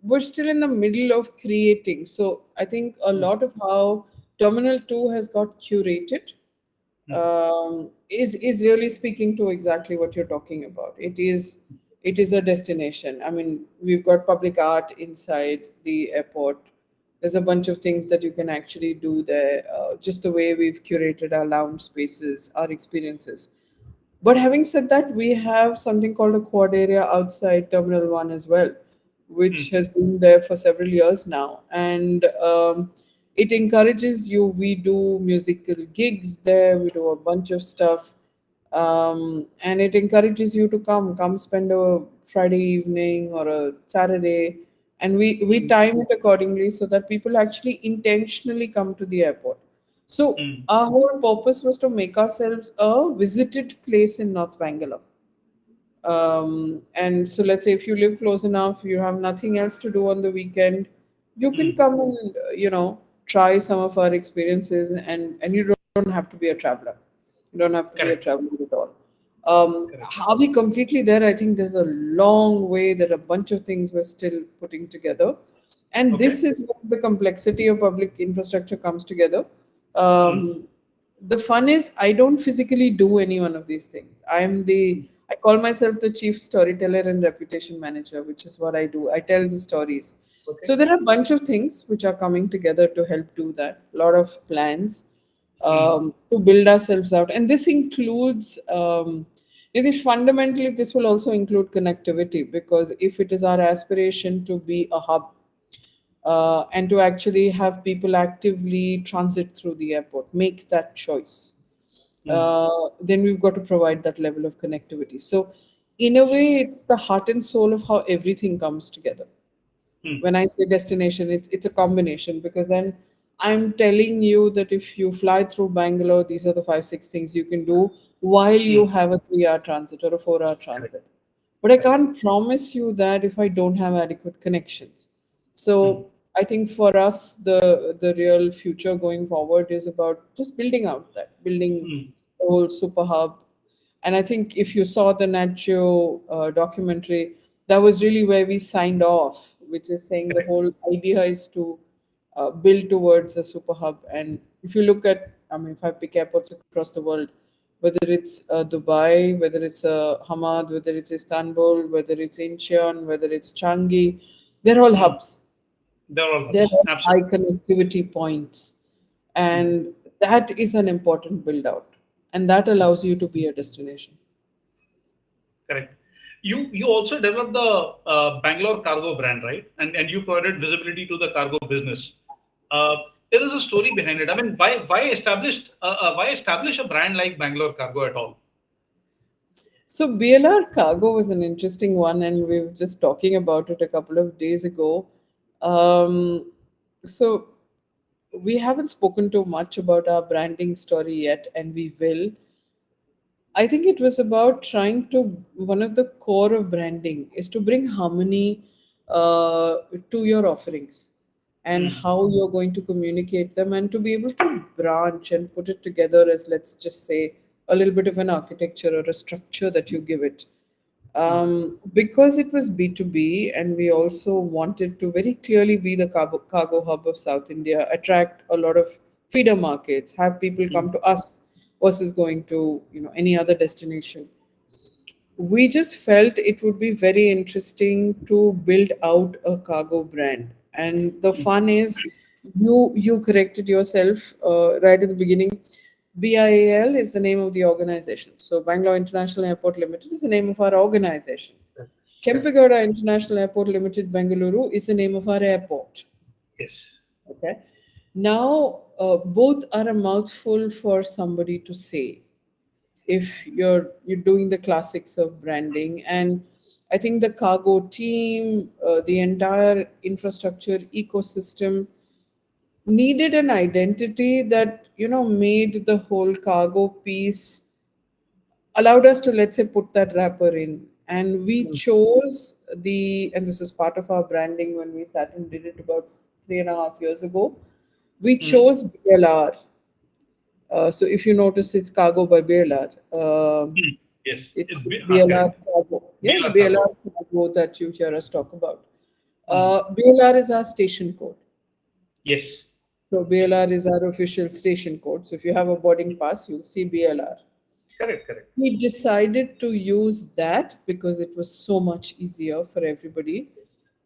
we're still in the middle of creating. So I think a Hmm. lot of how Terminal 2 has got curated Hmm. is really speaking to exactly what you're talking about. It is a destination. I mean, we've got public art inside the airport. There's a bunch of things that you can actually do there. Just the way we've curated our lounge spaces, our experiences. But having said that, we have something called a quad area outside Terminal 1 as well, which Hmm. has been there for several years now. And it encourages you. We do musical gigs there, we do a bunch of stuff. And it encourages you to come spend a Friday evening or a Saturday. And we Hmm. time it accordingly so that people actually intentionally come to the airport. So Hmm. our whole purpose was to make ourselves a visited place in North Bangalore. And so let's say if you live close enough, you have nothing else to do on the weekend, you can Mm. come and try some of our experiences, and you don't have to be a traveler. You don't have to be a Correct. traveler at all. Correct. Are we completely there? I think there's a long way. There are a bunch of things we're still putting together, and Okay. this is where the complexity of public infrastructure comes together. Mm. um, the fun is I don't physically do any one of these things. I call myself the chief storyteller and reputation manager, which is what I do. I tell the stories. Okay. So there are a bunch of things which are coming together to help do that. A lot of plans Mm. to build ourselves out, and this includes. Fundamentally, this will also include connectivity, because if it is our aspiration to be a hub and to actually have people actively transit through the airport, make that choice, Mm. then we've got to provide that level of connectivity. So, in a way, it's the heart and soul of how everything comes together. Mm. When I say destination, it's a combination, because then I'm telling you that if you fly through Bangalore, these are the 5, 6 things you can do while you Mm. have a 3 hour transit or a 4 hour Correct. transit. But I Correct. can't promise you that if I don't have adequate connections. Mm. So I think for us, the real future going forward is about just building out that, building Mm. the whole super hub. And I think if you saw the Nat Geo documentary, that was really where we signed off, which is saying the Correct. whole idea is to build towards a super hub. And if you look at, I mean, if I pick airports across the world, whether it's Dubai, whether it's Hamad, whether it's Istanbul, whether it's Incheon, whether it's Changi, they're all Mm. hubs. They're all They're hubs. all high Absolutely. connectivity points. Mm. And that is an important build out. And that Mm. allows you to be a destination. Correct. You also developed the Bangalore Cargo brand, right? And you provided visibility to the cargo business. Uh, there is a story behind it. I mean, why establish a brand like Bangalore Cargo at all? So BLR Cargo was an interesting one, and we were just talking about it a couple of days ago. So we haven't spoken too much about our branding story yet, and we will. I think it was about trying to, one of the core of branding is to bring harmony to your offerings and Mm. how you're going to communicate them, and to be able to branch and put it together as, let's just say, a little bit of an architecture or a structure that you give it. Mm. Because it was B2B, and we also wanted to very clearly be the cargo hub of South India, attract a lot of feeder markets, have people Mm. come to us versus going to any other destination. We just felt it would be very interesting to build out a cargo brand. And the Mm. fun is, you corrected yourself right at the beginning. BIAL is the name of the organization. So Bangalore International Airport Limited is the name of our organization. Correct. Correct. Kempegowda International Airport Limited, Bengaluru, is the name of our airport. Yes. Okay. Now, both are a mouthful for somebody to say if you're doing the classics of branding. And I think the cargo team, the entire infrastructure ecosystem needed an identity that made the whole cargo piece, allowed us to, let's say, put that wrapper in. And we Mm. chose and this is part of our branding when we sat and did it about 3.5 years ago. We Mm. chose BLR. So if you notice, it's cargo by BLR. Mm. Yes. It's BLR Correct. Cargo. Yeah, it's BLR Cargo. BLR Cargo that you hear us talk about. Mm. BLR is our station code. Yes. So Yes. BLR is our official station code. So if you have a boarding pass, you'll see BLR. Correct. Correct. We decided to use that because it was so much easier for everybody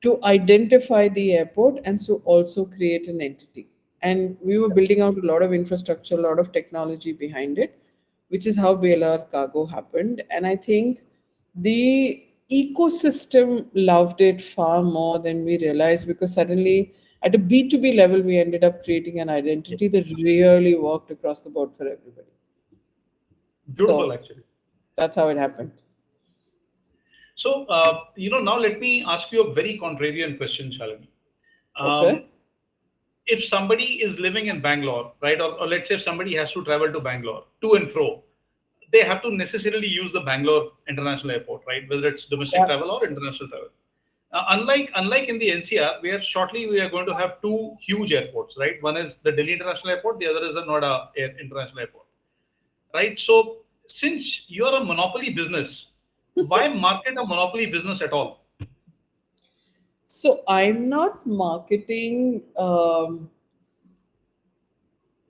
to identify the airport, and so also create an entity. And we were building out a lot of infrastructure, a lot of technology behind it, which is how BLR Cargo happened. And I think the ecosystem loved it far more than we realized, because suddenly at a B2B level, we ended up creating an Yes. identity that really worked across the board for everybody. Beautiful, So actually. that's how it happened. So, now let me ask you a very contrarian question, Shalini. Um, Okay. if somebody is living in Bangalore, right, or let's say if somebody has to travel to Bangalore to and fro, they have to necessarily use the Bangalore International Airport, right? Whether it's domestic Yeah. travel or international travel. Unlike in the NCR, where shortly we are going to have two huge airports, right? One is the Delhi International Airport, the other is the Noida International Airport, right? So since you're a monopoly business, why market a monopoly business at all? So I'm not marketing.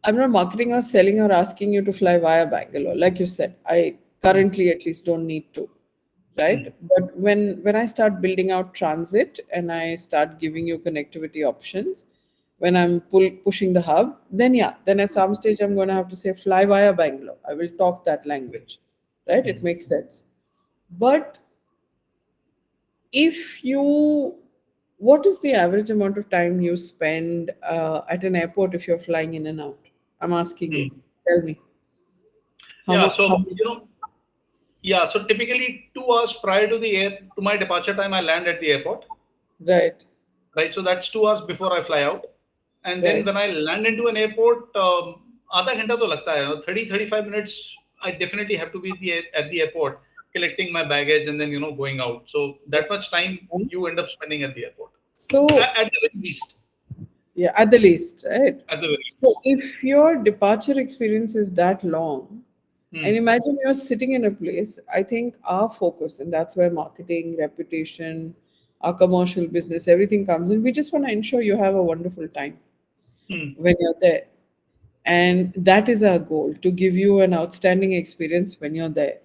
I'm not marketing or selling or asking you to fly via Bangalore. Like you said, I Hmm, currently at least don't need to, hmm, right? But when I start building out transit and I start giving you connectivity options, when I'm pushing the hub, then yeah, then at some stage I'm going to have to say fly via Bangalore. I will talk that language, right? It hmm, makes sense. But if you, what is the average amount of time you spend at an airport if you're flying in and out? I'm asking you. hmm. Tell me how Yeah, much? How so much? yeah, so typically 2 hours prior to the air to my departure time, I land at the airport, Right, right? So that's 2 hours before I fly out, and then right. when I land into an airport, आधा घंटा तो लगता है, 30-35 minutes. I definitely have to be at the airport collecting my baggage and then going out. So that much time Okay. you end up spending at the airport, So at the very least. yeah, at the least, right? At the very So least. if your departure experience is that long, and Hmm. imagine you're sitting in a place, I think our focus, and that's where marketing, reputation, our commercial business, everything comes in. We just want to ensure you have a wonderful time Hmm. when you're there. And that is our goal, to give you an outstanding experience when you're there.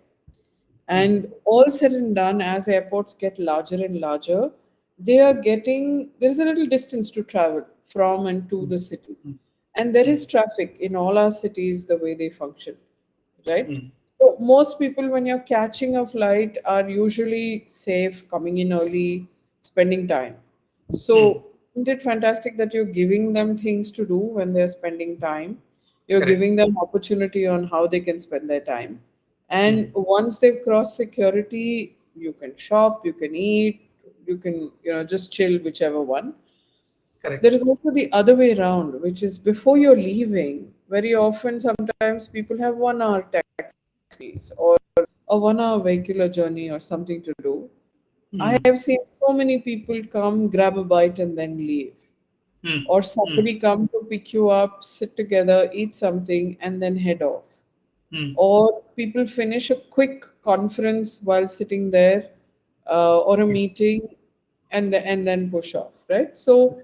Hmm. And all said and done, as airports get larger and larger, they are getting, there's a little distance to travel from and to Hmm. the city. Hmm. And there Hmm. is traffic in all our cities the way they function, right? Hmm. So most people, when you're catching a flight, are usually safe, coming in early, spending time. Hmm. So isn't it fantastic that you're giving them things to do when they're spending time? You're Correct. giving them opportunity on how they can spend their time. Hmm. And once they've crossed security, you can shop, you can eat, you can, just chill, whichever one. Correct. There is also the other way around, which is before you're leaving, very often, sometimes people have 1 hour taxis or a 1 hour vehicular journey or something to do. I Hmm. have seen so many people come, grab a bite, and then leave. Hmm. Or Hmm. somebody come to pick you up, sit together, eat something, and then head off. Hmm. Or people finish a quick conference while sitting there, or a meeting, and then push off, right? So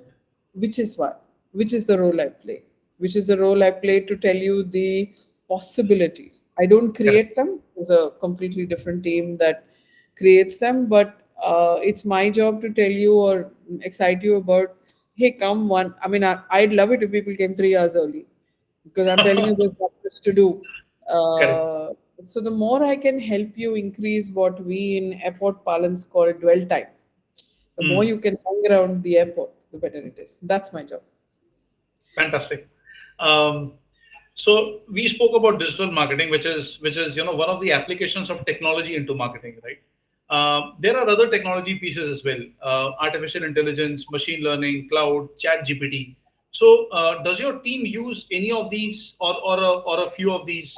which is what, which is the role I play, which is the role I play to tell you the possibilities. I don't Correct. create them. There's a completely different team that creates them, but it's my job to tell you or excite you about, hey, come one. I mean, I'd love it if people came 3 hours early, because I'm telling you there's not much to do. Correct. So the more I can help you increase what we in airport parlance call dwell time, the more Hmm. you can hang around the airport, the better it is. That's my job. Fantastic. Um, so we spoke about digital marketing, which is one of the applications of technology into marketing, right? There are other technology pieces as well: artificial intelligence, machine learning, cloud, chat GPT. So, does your team use any of these, or a few of these?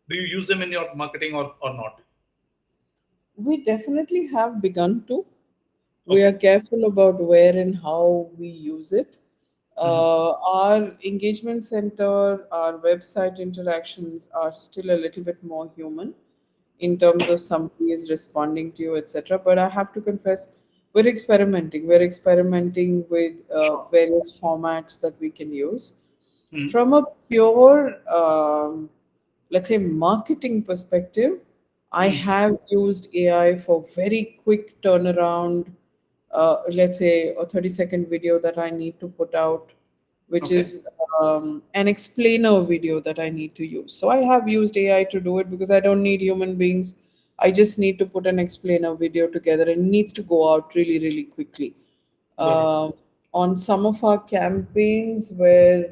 Do you use them in your marketing, or not? We definitely have begun to. We are Okay. careful about where and how we use it. Hmm. Our engagement center, our website interactions are still a little bit more human in terms of somebody is responding to you, etc. But I have to confess, we're experimenting. We're experimenting with Sure. various formats that we can use. Hmm. From a pure, let's say, marketing perspective, I Hmm. have used AI for very quick turnaround. Let's say a 30-second video that I need to put out, which Okay. is an explainer video that I need to use. So I have used AI to do it because I don't need human beings. I just need to put an explainer video together, and it needs to go out really, really quickly. Got it. Um, on some of our campaigns where,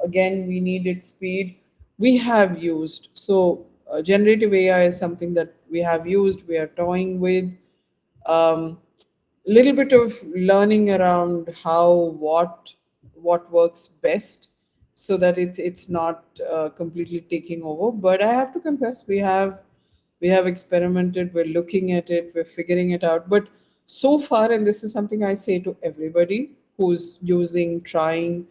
again, we needed speed, we have used. So generative AI is something that we have used, we are toying with. Um, Little bit of learning around how what works best. so that it's not completely taking over. But I have to confess, we have experimented, we're looking at it, we're figuring it out. But so far, and this is something I say to everybody who's using, trying,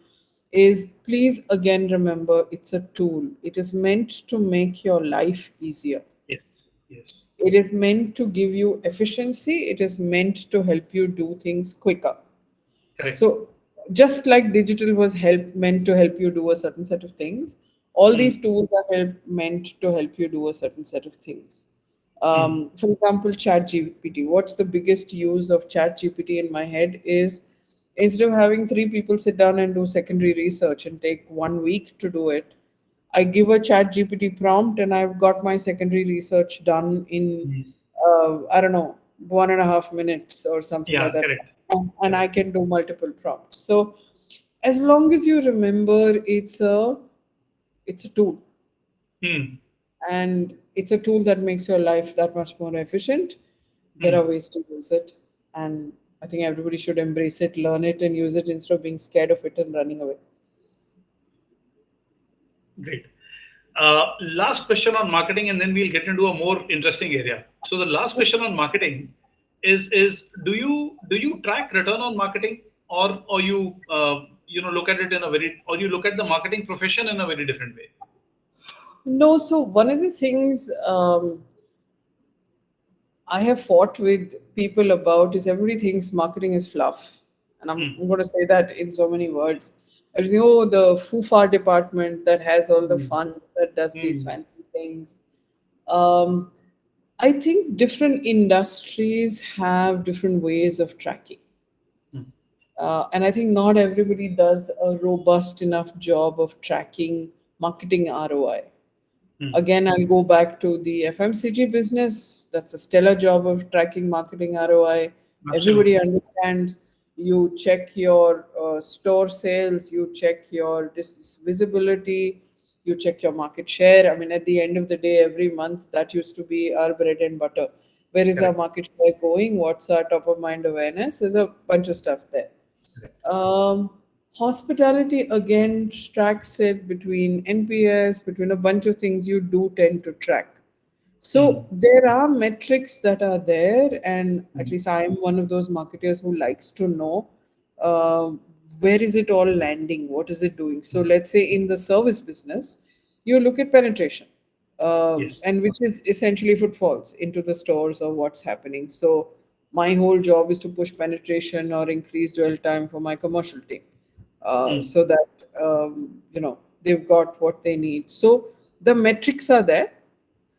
is please again remember it's a tool. It is meant to make your life easier. Yes. Yes. It is meant to give you efficiency. It is meant to help you do things quicker. Correct. So just like digital was meant to help you do a certain set of things, all Mm. these tools are meant to help you do a certain set of things. Mm. For example, ChatGPT. What's the biggest use of ChatGPT in my head is, instead of having three people sit down and do secondary research and take 1 week to do it, I give a ChatGPT prompt and I've got my secondary research done in, Mm. I don't know, 1.5 minutes or something like Yeah. that. Correct. And I Correct. can do multiple prompts. So as long as you remember it's a tool, Mm. and it's a tool that makes your life that much more efficient. There are Mm. ways to use it, and I think everybody should embrace it, learn it, and use it instead of being scared of it and running away. Great. Last question on marketing, and then we'll get into a more interesting area. So the last question on marketing is do you track return on marketing, or you look at it in a very, or you look at the marketing profession in a very different way? No, so one of the things I have fought with people about is everybody thinks marketing is fluff. And I'm Mm. going to say that in so many words. Everything, oh, the FUFA department that has all the Mm. fun, that does these Mm. fancy things. Um, I think different industries have different ways of tracking. Mm. And I think not everybody does a robust enough job of tracking marketing ROI. Mm. Again, I'll go back to the FMCG business. That's a stellar job of tracking marketing ROI. Everybody Absolutely. understands. You check your store sales, you check your visibility, you check your market share. I mean, at the end of the day, every month, that used to be our bread and butter. Where is our Correct. market share going? What's our top of mind awareness? There's a bunch of stuff there. Correct. Um, Hospitality again tracks it between NPS, between a bunch of things you do tend to track. Mm. So there are metrics that are there, and at Mm. least I am one of those marketers who likes to know uh, where is it all landing, what is it doing. So let's say in the service business, you look at penetration, Yes. and which is essentially footfalls into the stores or what's happening. So my whole job is to push penetration or increase dwell time for my commercial team, Mm. so that they've got what they need. So the metrics are there.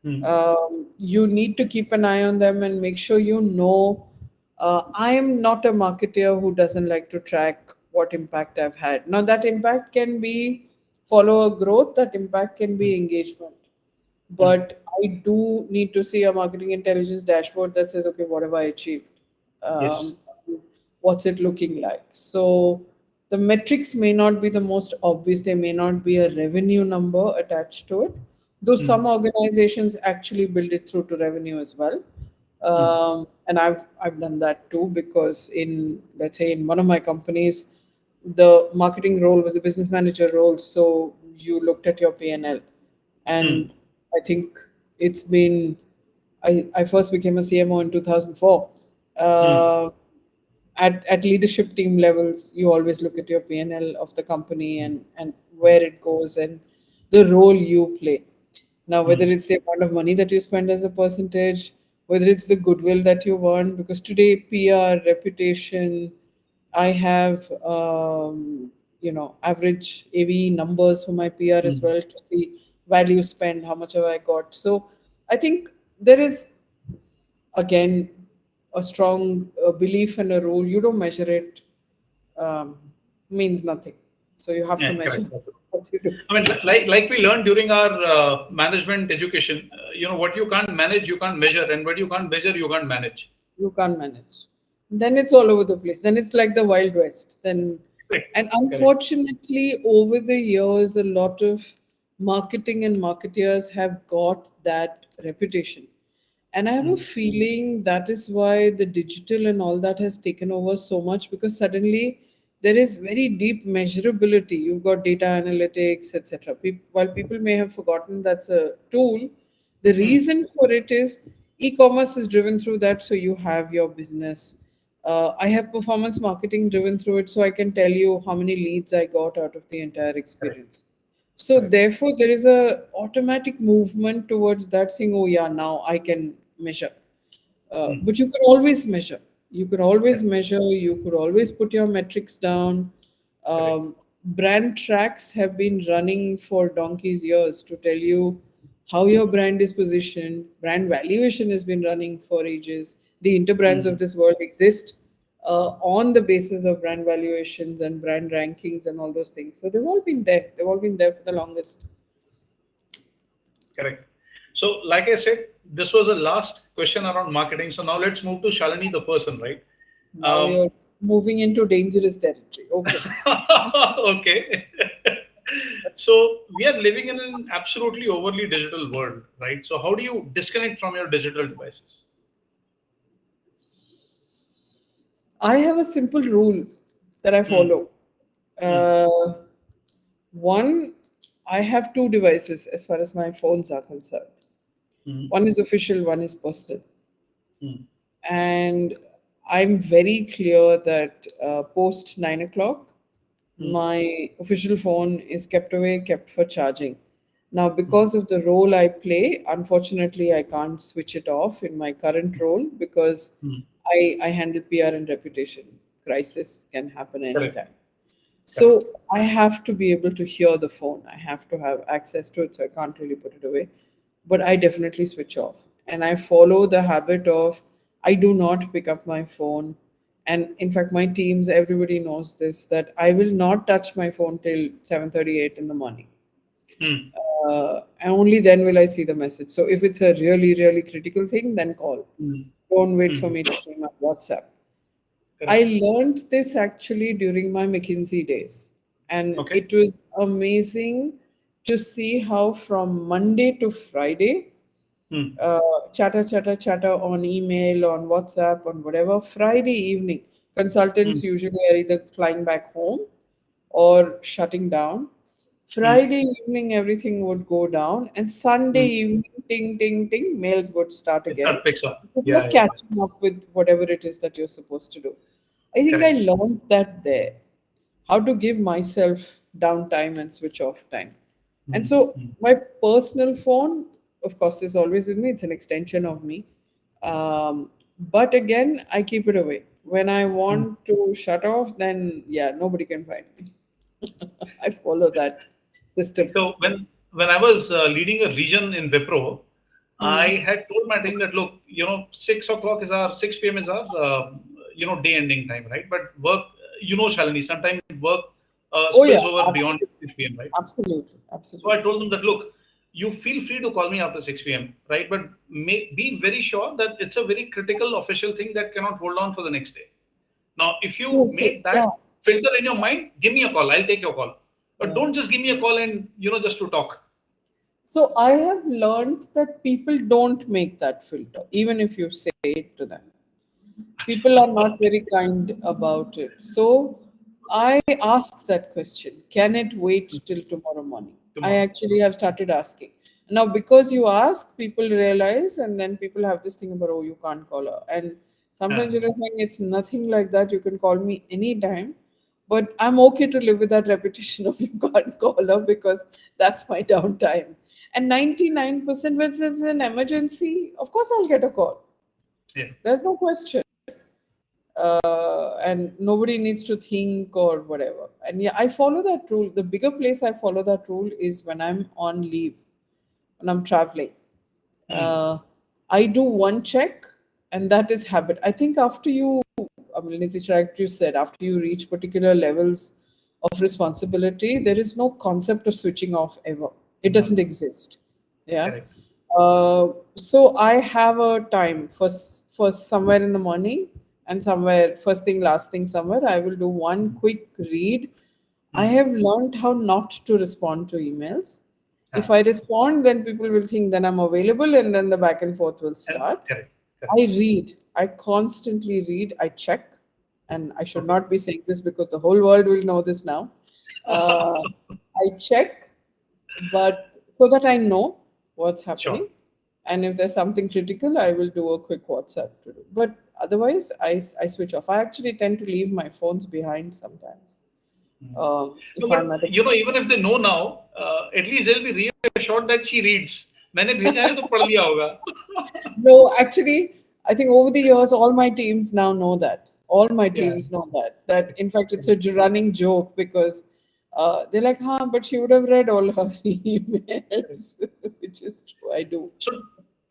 Mm. You need to keep an eye on them and make sure you know. I am not a marketer who doesn't like to track what impact I've had. Now, that impact can be follower growth, that impact can be Mm. engagement. Mm. But I do need to see a marketing intelligence dashboard that says, okay, what have I achieved? Yes. Um, what's it looking like? So the metrics may not be the most obvious, there may not be a revenue number attached to it, though some Mm. organizations actually build it through to revenue as well. Mm. And I've done that too, because in, let's say, in one of my companies, the marketing role was a business manager role, so you looked at your P&L. Mm. And I think it's been, I first became a CMO in 2004. Mm. uh, at leadership team levels, you always look at your P&L of the company, and where it goes and the role you play. Now, whether Mm. it's the amount of money that you spend as a percentage, whether it's the goodwill that you earn, because today PR, reputation, I have average AVE numbers for my PR as Mm. well to see value spent, how much have I got. So I think there is, again, a strong belief and a rule. You don't measure it, um, means nothing. So you have to Yeah. measure Correct. what you do. I mean, like we learned during our management education, what you can't manage, you can't measure, and what you can't measure, you can't manage. You can't manage. Then it's all over the place. Then it's like the Wild West. Then, Correct. and Correct. unfortunately, over the years, a lot of marketing and marketeers have got that reputation. And I have a Mm. feeling that is why the digital and all that has taken over so much, because suddenly there is very deep measurability. You've got data analytics, etc. While people may have forgotten that's a tool, the Hmm. reason for it is e-commerce is driven through that, so you have your business. I have performance marketing driven through it, so I can tell you how many leads I got out of the entire Correct. experience. So Correct. therefore, there is a automatic movement towards that, saying, "Oh yeah, now I can measure." Hmm. But you can always measure. You could always Correct. measure. You could always put your metrics down. Correct. Brand tracks have been running for donkey's years to tell you how your brand is positioned. Brand valuation has been running for ages. The interbrands Hmm. of this world exist on the basis of brand valuations and brand rankings and all those things. So they've all been there. They've all been there for the longest. Correct. So, like I said, this was the last question around marketing. So now let's move to Shalini, the person, right? Now Um, you're moving into dangerous territory. Okay. okay. So we are living in an absolutely overly digital world, right? So how do you disconnect from your digital devices? I have a simple rule that I Hmm. follow. Hmm. Uh, One, I have two devices as far as my phones are concerned. Hmm. One is official, one is personal. Hmm. And I'm very clear that post 9 o'clock, Hmm. my official phone is kept away, kept for charging. Now, Hmm. because of the role I play, unfortunately, I can't switch it off in my current role because Hmm. I handle PR and reputation. Crisis can happen Correct. anytime. Correct. So I have to be able to hear the phone. I have to have access to it, so I can't really put it away. But I definitely switch off. And I follow the habit of I do not pick up my phone. And in fact, my teams, everybody knows this, that I will not touch my phone till 7:38 in the morning. Hmm. And only then will I see the message. So if it's a really, really critical thing, then call. Hmm. Don't wait for Hmm. me to see my WhatsApp. I Correct. learned this actually during my McKinsey days, and Okay. it was amazing to see how from Monday to Friday, Hmm. chatter on email, on WhatsApp, on whatever. Friday evening, Hmm. consultants usually are either flying back home or shutting down. Hmm. Friday evening, everything would go down, and Sunday Hmm. evening, ting, ting, ting, mails would start It again. that picks up. People are Yeah. Yeah. Yeah. catching up with whatever it is that you're supposed to do. I think I Correct. learned that there, how to give myself downtime and switch off time. And Hmm. so Hmm. my personal phone, of course, is always with me. It's an extension of me. But again, I keep it away. When I Hmm. want to shut off, then yeah, nobody can find me. I follow that system. So when I was leading a region in Wipro, Hmm. I had told my team that look, 6 o'clock is our 6 p.m. is our day ending time, right? But work, Shalini, sometimes work Oh yeah, spills over beyond absolutely, 6 p.m., right? absolutely, So I absolutely. told them that look, you feel free to call me after 6 p.m., right? But be very sure that it's a very critical official thing that cannot hold on for the next day. Now, if you No, so make that yeah, filter in your mind, give me a call. I'll take your call. But yeah. don't just give me a call and just to talk. So I have learned that people don't make that filter, even if you say it to them. People are not very kind about it. So I ask that question, can it wait till tomorrow morning? I Tomorrow. actually have started asking. Now, because you ask, people realize, and then people have this thing about, oh, you can't call her. And sometimes Uh, you're saying it's nothing like that. You can call me anytime. But I'm okay to live with that repetition of you can't call her because that's my downtime. And 99% when it's an emergency, of course I'll get a call. yeah. There's no question. And nobody needs to think or whatever. And yeah, I follow that rule. The bigger place I follow that rule is when I'm on leave, when I'm traveling. Hmm. Uh, I do one check, and that is habit. I think after you, I mean, Nitish, like you said, after you reach particular levels of responsibility, there is no concept of switching off ever. It No, doesn't no. exist. Yeah. Correct. So I have a time for somewhere in the morning and somewhere first thing, last thing somewhere. I will do one quick read. I Hmm. have learned how not to respond to emails. If Ah, I respond, then people will think that I'm available, and then the back and forth will and start. correct. I Correct. read. I constantly read. I check. and I should not be saying this because the whole world will know this now. Uh, I check, but so that I know what's Sure. happening. And if there's something critical, I will do a quick WhatsApp to do. But otherwise, I switch off. I actually tend to leave my phones behind sometimes. No, If I'm but at a even if they know now, at least they'll be reassured that she reads. मैंने भेजा है तो पढ़ लिया होगा. No, actually, I think over the years, all my teams now know that. All my Yeah. teams know that. That in fact, it's a running joke because they're like, "Huh, but she would have read all her emails," which is true. I do. So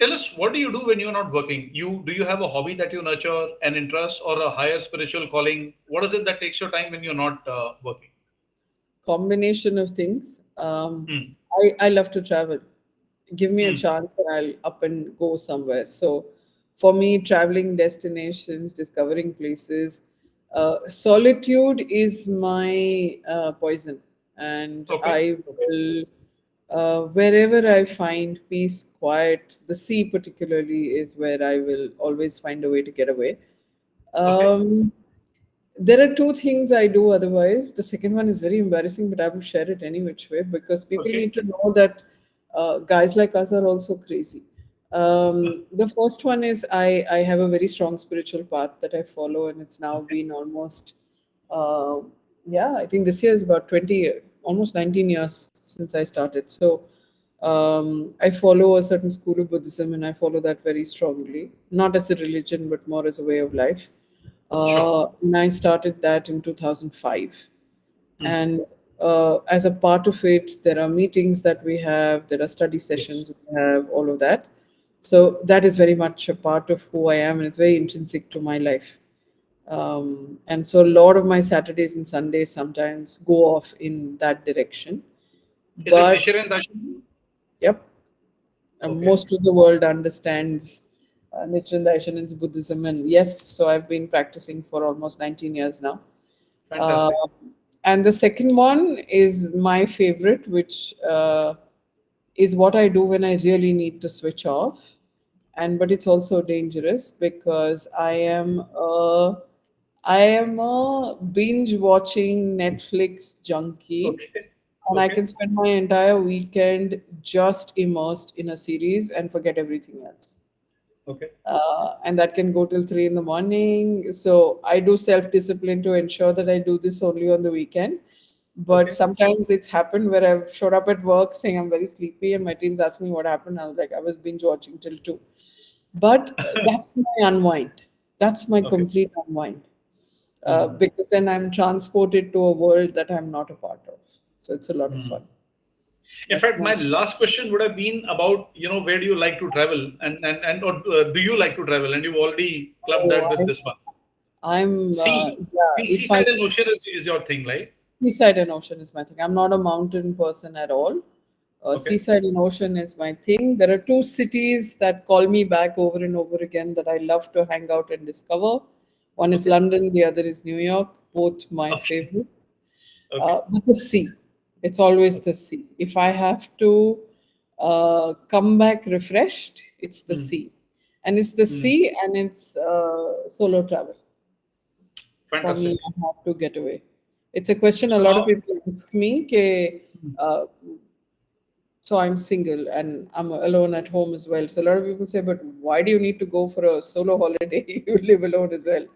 tell us, what do you do when you're not working? Do you have a hobby that you nurture, an interest, or a higher spiritual calling? What is it that takes your time when you're not working? Combination of things. Hmm. I love to travel. Give me a Hmm. chance and I'll up and go somewhere. So for me, traveling destinations, discovering places, solitude is my poison. And Okay. I Okay. will, wherever I find peace, quiet, the sea particularly is where I will always find a way to get away. Okay. Um, there are two things I do otherwise. The second one is very embarrassing, but I will share it any which way because people Okay. need to know that guys like us are also crazy. The first one is I have a very strong spiritual path that I follow, and it's now Okay. been almost, uh, yeah, I think this year is about 20, almost 19 years since I started. So I follow a certain school of Buddhism, and I follow that very strongly, not as a religion, but more as a way of life. Sure. And I started that in 2005. Hmm. And as a part of it, there are meetings that we have, there are study Yes. sessions we have, all of that. So that is very much a part of who I am, and it's very intrinsic to my life. And so a lot of my Saturdays and Sundays sometimes go off in that direction. Is it But Nichiren Daishin? yep, Okay. most of the world understands Nichiren Daishonin's Buddhism. And yes, so I've been practicing for almost 19 years now. Uh, Fantastic. and the second one is my favorite, which is what I do when I really need to switch off. And but it's also dangerous because I am a binge watching Netflix junkie, Okay. and I Okay. can spend my entire weekend just immersed in a series and forget everything else. Okay. And that can go till 3 in the morning. So I do self discipline to ensure that I do this only on the weekend. But Okay. sometimes it's happened where I've showed up at work saying I'm very sleepy, and my team's asking me what happened. I was like, I was binge watching till 2. But that's my unwind. That's my Okay. complete unwind. Hmm. Because then I'm transported to a world that I'm not a part of. So it's a lot of Hmm. fun. In That's fact, my. my last question would have been about, where do you like to travel, and or do you like to travel? And you've already clubbed Oh, that with this one. yeah, if I Seaside and ocean is your thing, right? seaside and ocean is my thing. I'm not a mountain person at all. Okay. Seaside and ocean is my thing. There are two cities that call me back over and over again that I love to hang out and discover. One is Okay. London, the other is New York, both my Okay. favorites. Okay. But the sea, it's always Okay. the sea. If I have to come back refreshed, it's the Hmm. sea. And it's the Hmm. sea and it's solo travel. For me, Fantastic. I have to get away. It's a question a So lot of now, people ask me. Uh, so I'm single and I'm alone at home as well. So a lot of people say, but why do you need to go for a solo holiday? You live alone as well.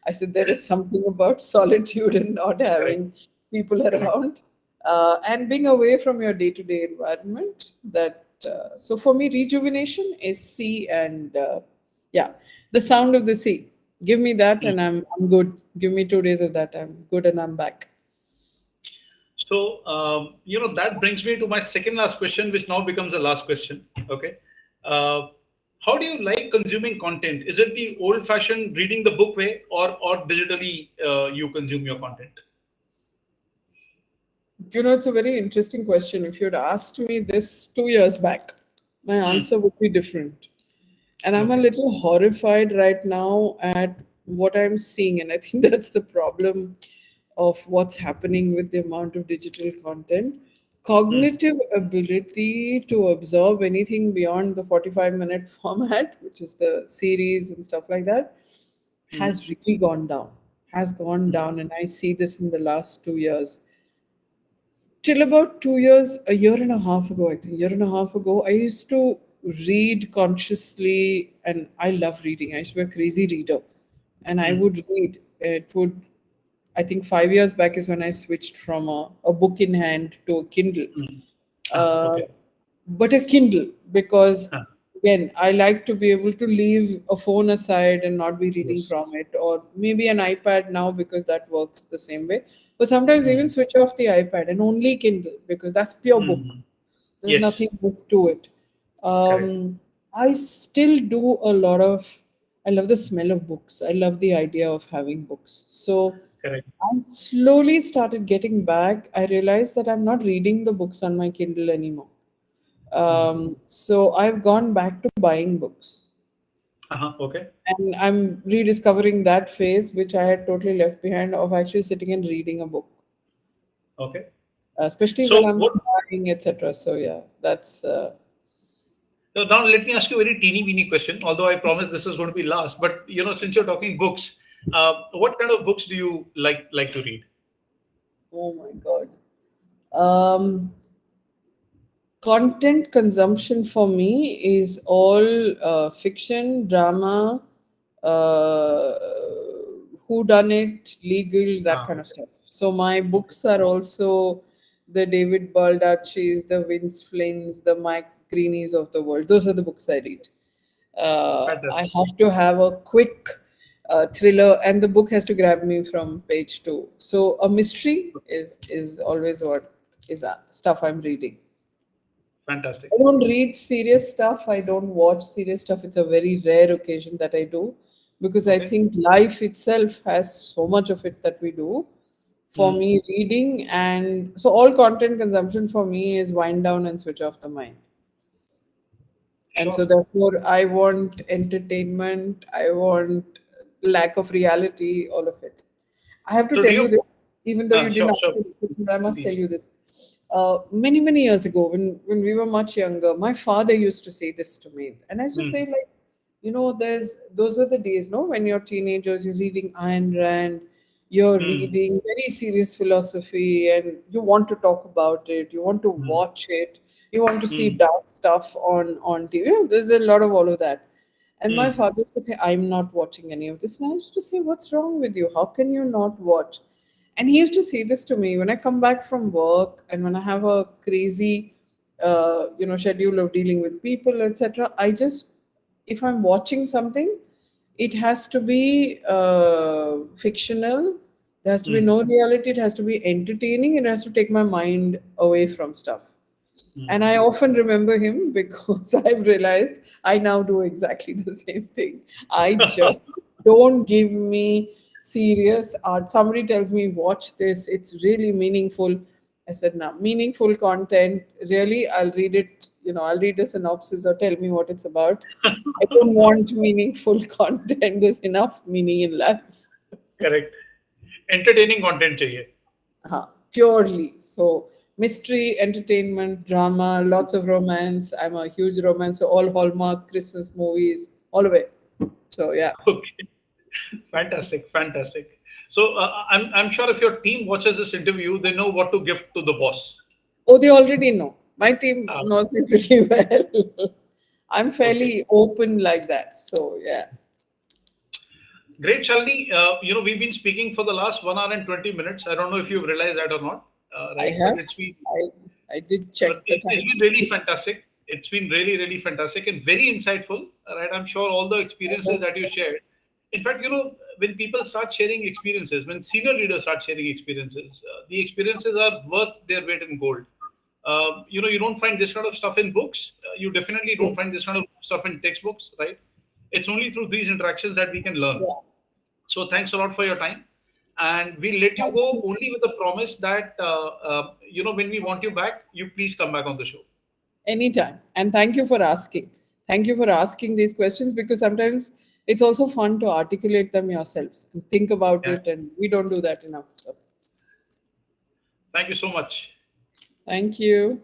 I said, there is something about solitude and not correct. having people Correct. around and being away from your day to day environment. So for me, rejuvenation is sea and yeah, the sound of the sea. Give me that Hmm. and I'm good. Give me 2 days of that. I'm good and I'm back. So, that brings me to my second last question, which now becomes the last question. Okay. Uh, how do you like consuming content? Is it the old-fashioned reading the book way, or digitally you consume your content? It's a very interesting question. If you'd asked me this 2 years back, my Hmm. answer would be different. And I'm a Okay. little horrified right now at what I'm seeing. And I think that's the problem of what's happening with the amount of digital content. Hmm. Cognitive ability to absorb anything beyond the 45-minute format, which is the series and stuff like that, Hmm. has really gone down. has gone down, and I see this in the last 2 years. Till about 2 years, a year and a half ago, I think, year and a half ago, I used to read consciously, and I love reading. I used to be a crazy reader, and I Mm. would read. It would, I think 5 years back is when I switched from a book in hand to a Kindle. Mm. Uh, Okay. but a Kindle, because Ah, again, I like to be able to leave a phone aside and not be reading yes. from it, or maybe an iPad now because that works the same way. But sometimes even Mm. switch off the iPad and only Kindle because that's pure book. Mm. There's Yes. nothing else to it. Correct. I still do a lot of. I love the smell of books. I love the idea of having books. So Correct. I slowly started getting back. I realized that I'm not reading the books on my Kindle anymore. Mm. So I've gone back to buying books. Okay. And I'm rediscovering that phase, which I had totally left behind, of actually sitting and reading a book, Okay. especially when So I'm what? flying, etc. So yeah, that's So now let me ask you a very teeny weeny question. Although I promise this is going to be last, but since you're talking books, what kind of books do you like to read? oh my god. Um, Content consumption for me is all fiction, drama, uh, who done it, legal, that kind of Okay. stuff. So my Okay. books are also the David Baldacci's, the Vince Flynn's, the Mike Greenys of the world. Those are the books I read. I Fantastic. have to have a quick thriller, and the book has to grab me from page two. So a mystery is always what is stuff I'm reading. Fantastic. I don't read serious stuff. I don't watch serious stuff. It's a very rare occasion that I do, because I Okay. think life itself has so much of it that we do. For Mm. me, reading, and so all content consumption for me is wind down and switch off the mind. And so Sure. therefore I want entertainment, I want lack of reality, all of it. I have to So do tell you you? this, even though you didn't Sure. ask Sure. this question, but I must tell Please. you this. Many years ago, when we were much younger, my father used to say this to me, and I used to say, Mm. like, there's those are the days, no, when you're teenagers, you're reading Ayn Rand, you're Mm. reading very serious philosophy, and you want to talk about it, you want to Mm. watch it, you want to see Mm. dark stuff on TV. There's a lot of all of that. And my Mm. father used to say, I'm not watching any of this. And I used to say, what's wrong with you? How can you not watch? And he used to say this to me when I come back from work and when I have a crazy, schedule of dealing with people, etc. I just, if I'm watching something, it has to be fictional. There has to be Mm. no reality. It has to be entertaining. It has to take my mind away from stuff. And Mm. I often remember him because I've realized I now do exactly the same thing. I just don't give me serious art. Somebody tells me, watch this, it's really meaningful. I said, no, meaningful content, really, I'll read it, I'll read a synopsis or tell me what it's about. I don't want meaningful content. There's enough meaning in life. Correct. Entertaining content चाहिए. Purely. So mystery, entertainment, drama, lots of romance. I'm a huge romance, so all Hallmark Christmas movies, all of it. So yeah. Okay. Fantastic. Fantastic. So I'm sure if your team watches this interview, they know what to gift to the boss. Oh, they already know. My team Uh, knows me pretty well. I'm okay. fairly open like that. So yeah. Great, Shalini. We've been speaking for the last 1 hour and 20 minutes. I don't know if you've realized that or not, I right? But have. it's been I did But check the it's time. been really fantastic. It's been really, really fantastic and very insightful. Right? I'm sure all the I experiences hope that you so. shared. In fact, when people start sharing experiences, when senior leaders start sharing experiences, the experiences are worth their weight in gold. You don't find this kind of stuff in books. You definitely Yeah. don't find this kind of stuff in textbooks, right? It's only through these interactions that we can learn. Yeah. So thanks a lot for your time. And we'll let you Thank go you. only with the promise that, when we want you back, you please come back on the show. Anytime. And thank you for asking. Thank you for asking these questions, because sometimes it's also fun to articulate them yourselves and think about Yeah. it. And we don't do that enough. So Thank you so much. thank you.